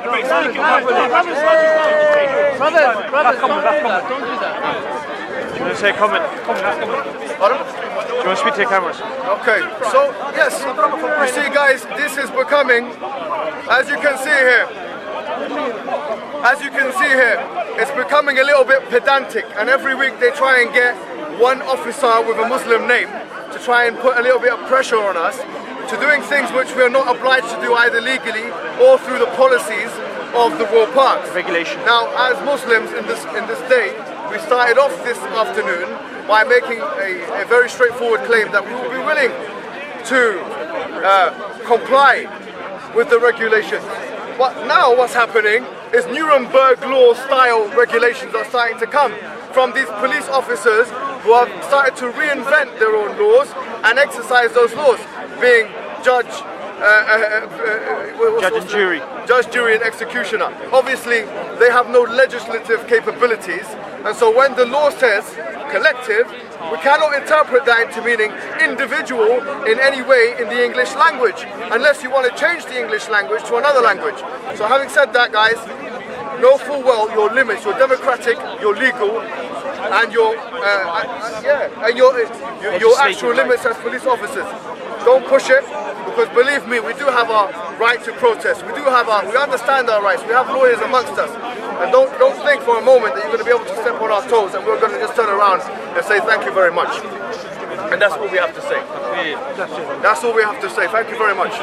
Brothers, don't do that. Do you want to say comment? Pardon? Do you want to speak to your cameras? Okay, so yes, you see guys, this is becoming, as you can see here, it's becoming a little bit pedantic, and every week they try and get one officer with a Muslim name to try and put a little bit of pressure on us to doing things which we are not obliged to do either legally or through the policies of the Royal Parks. Regulation. Now, as Muslims in this day, we started off this afternoon by making a very straightforward claim that we will be willing to comply with the regulations. But now what's happening is Nuremberg law style regulations are starting to come from these police officers who have started to reinvent their own laws and exercise those laws, being judge and jury. Judge, jury and executioner. Obviously, they have no legislative capabilities, and so when the law says collective, we cannot interpret that into meaning individual in any way in the English language, unless you want to change the English language to another language. So having said that, guys, know full well your limits, your democratic, your legal, and your actual limits as police officers. Don't push it, because believe me, we do have our right to protest. We understand our rights. We have lawyers amongst us. And don't think for a moment that you're going to be able to step on our toes and we're going to just turn around and say thank you very much. And that's all we have to say. That's all we have to say. Thank you very much.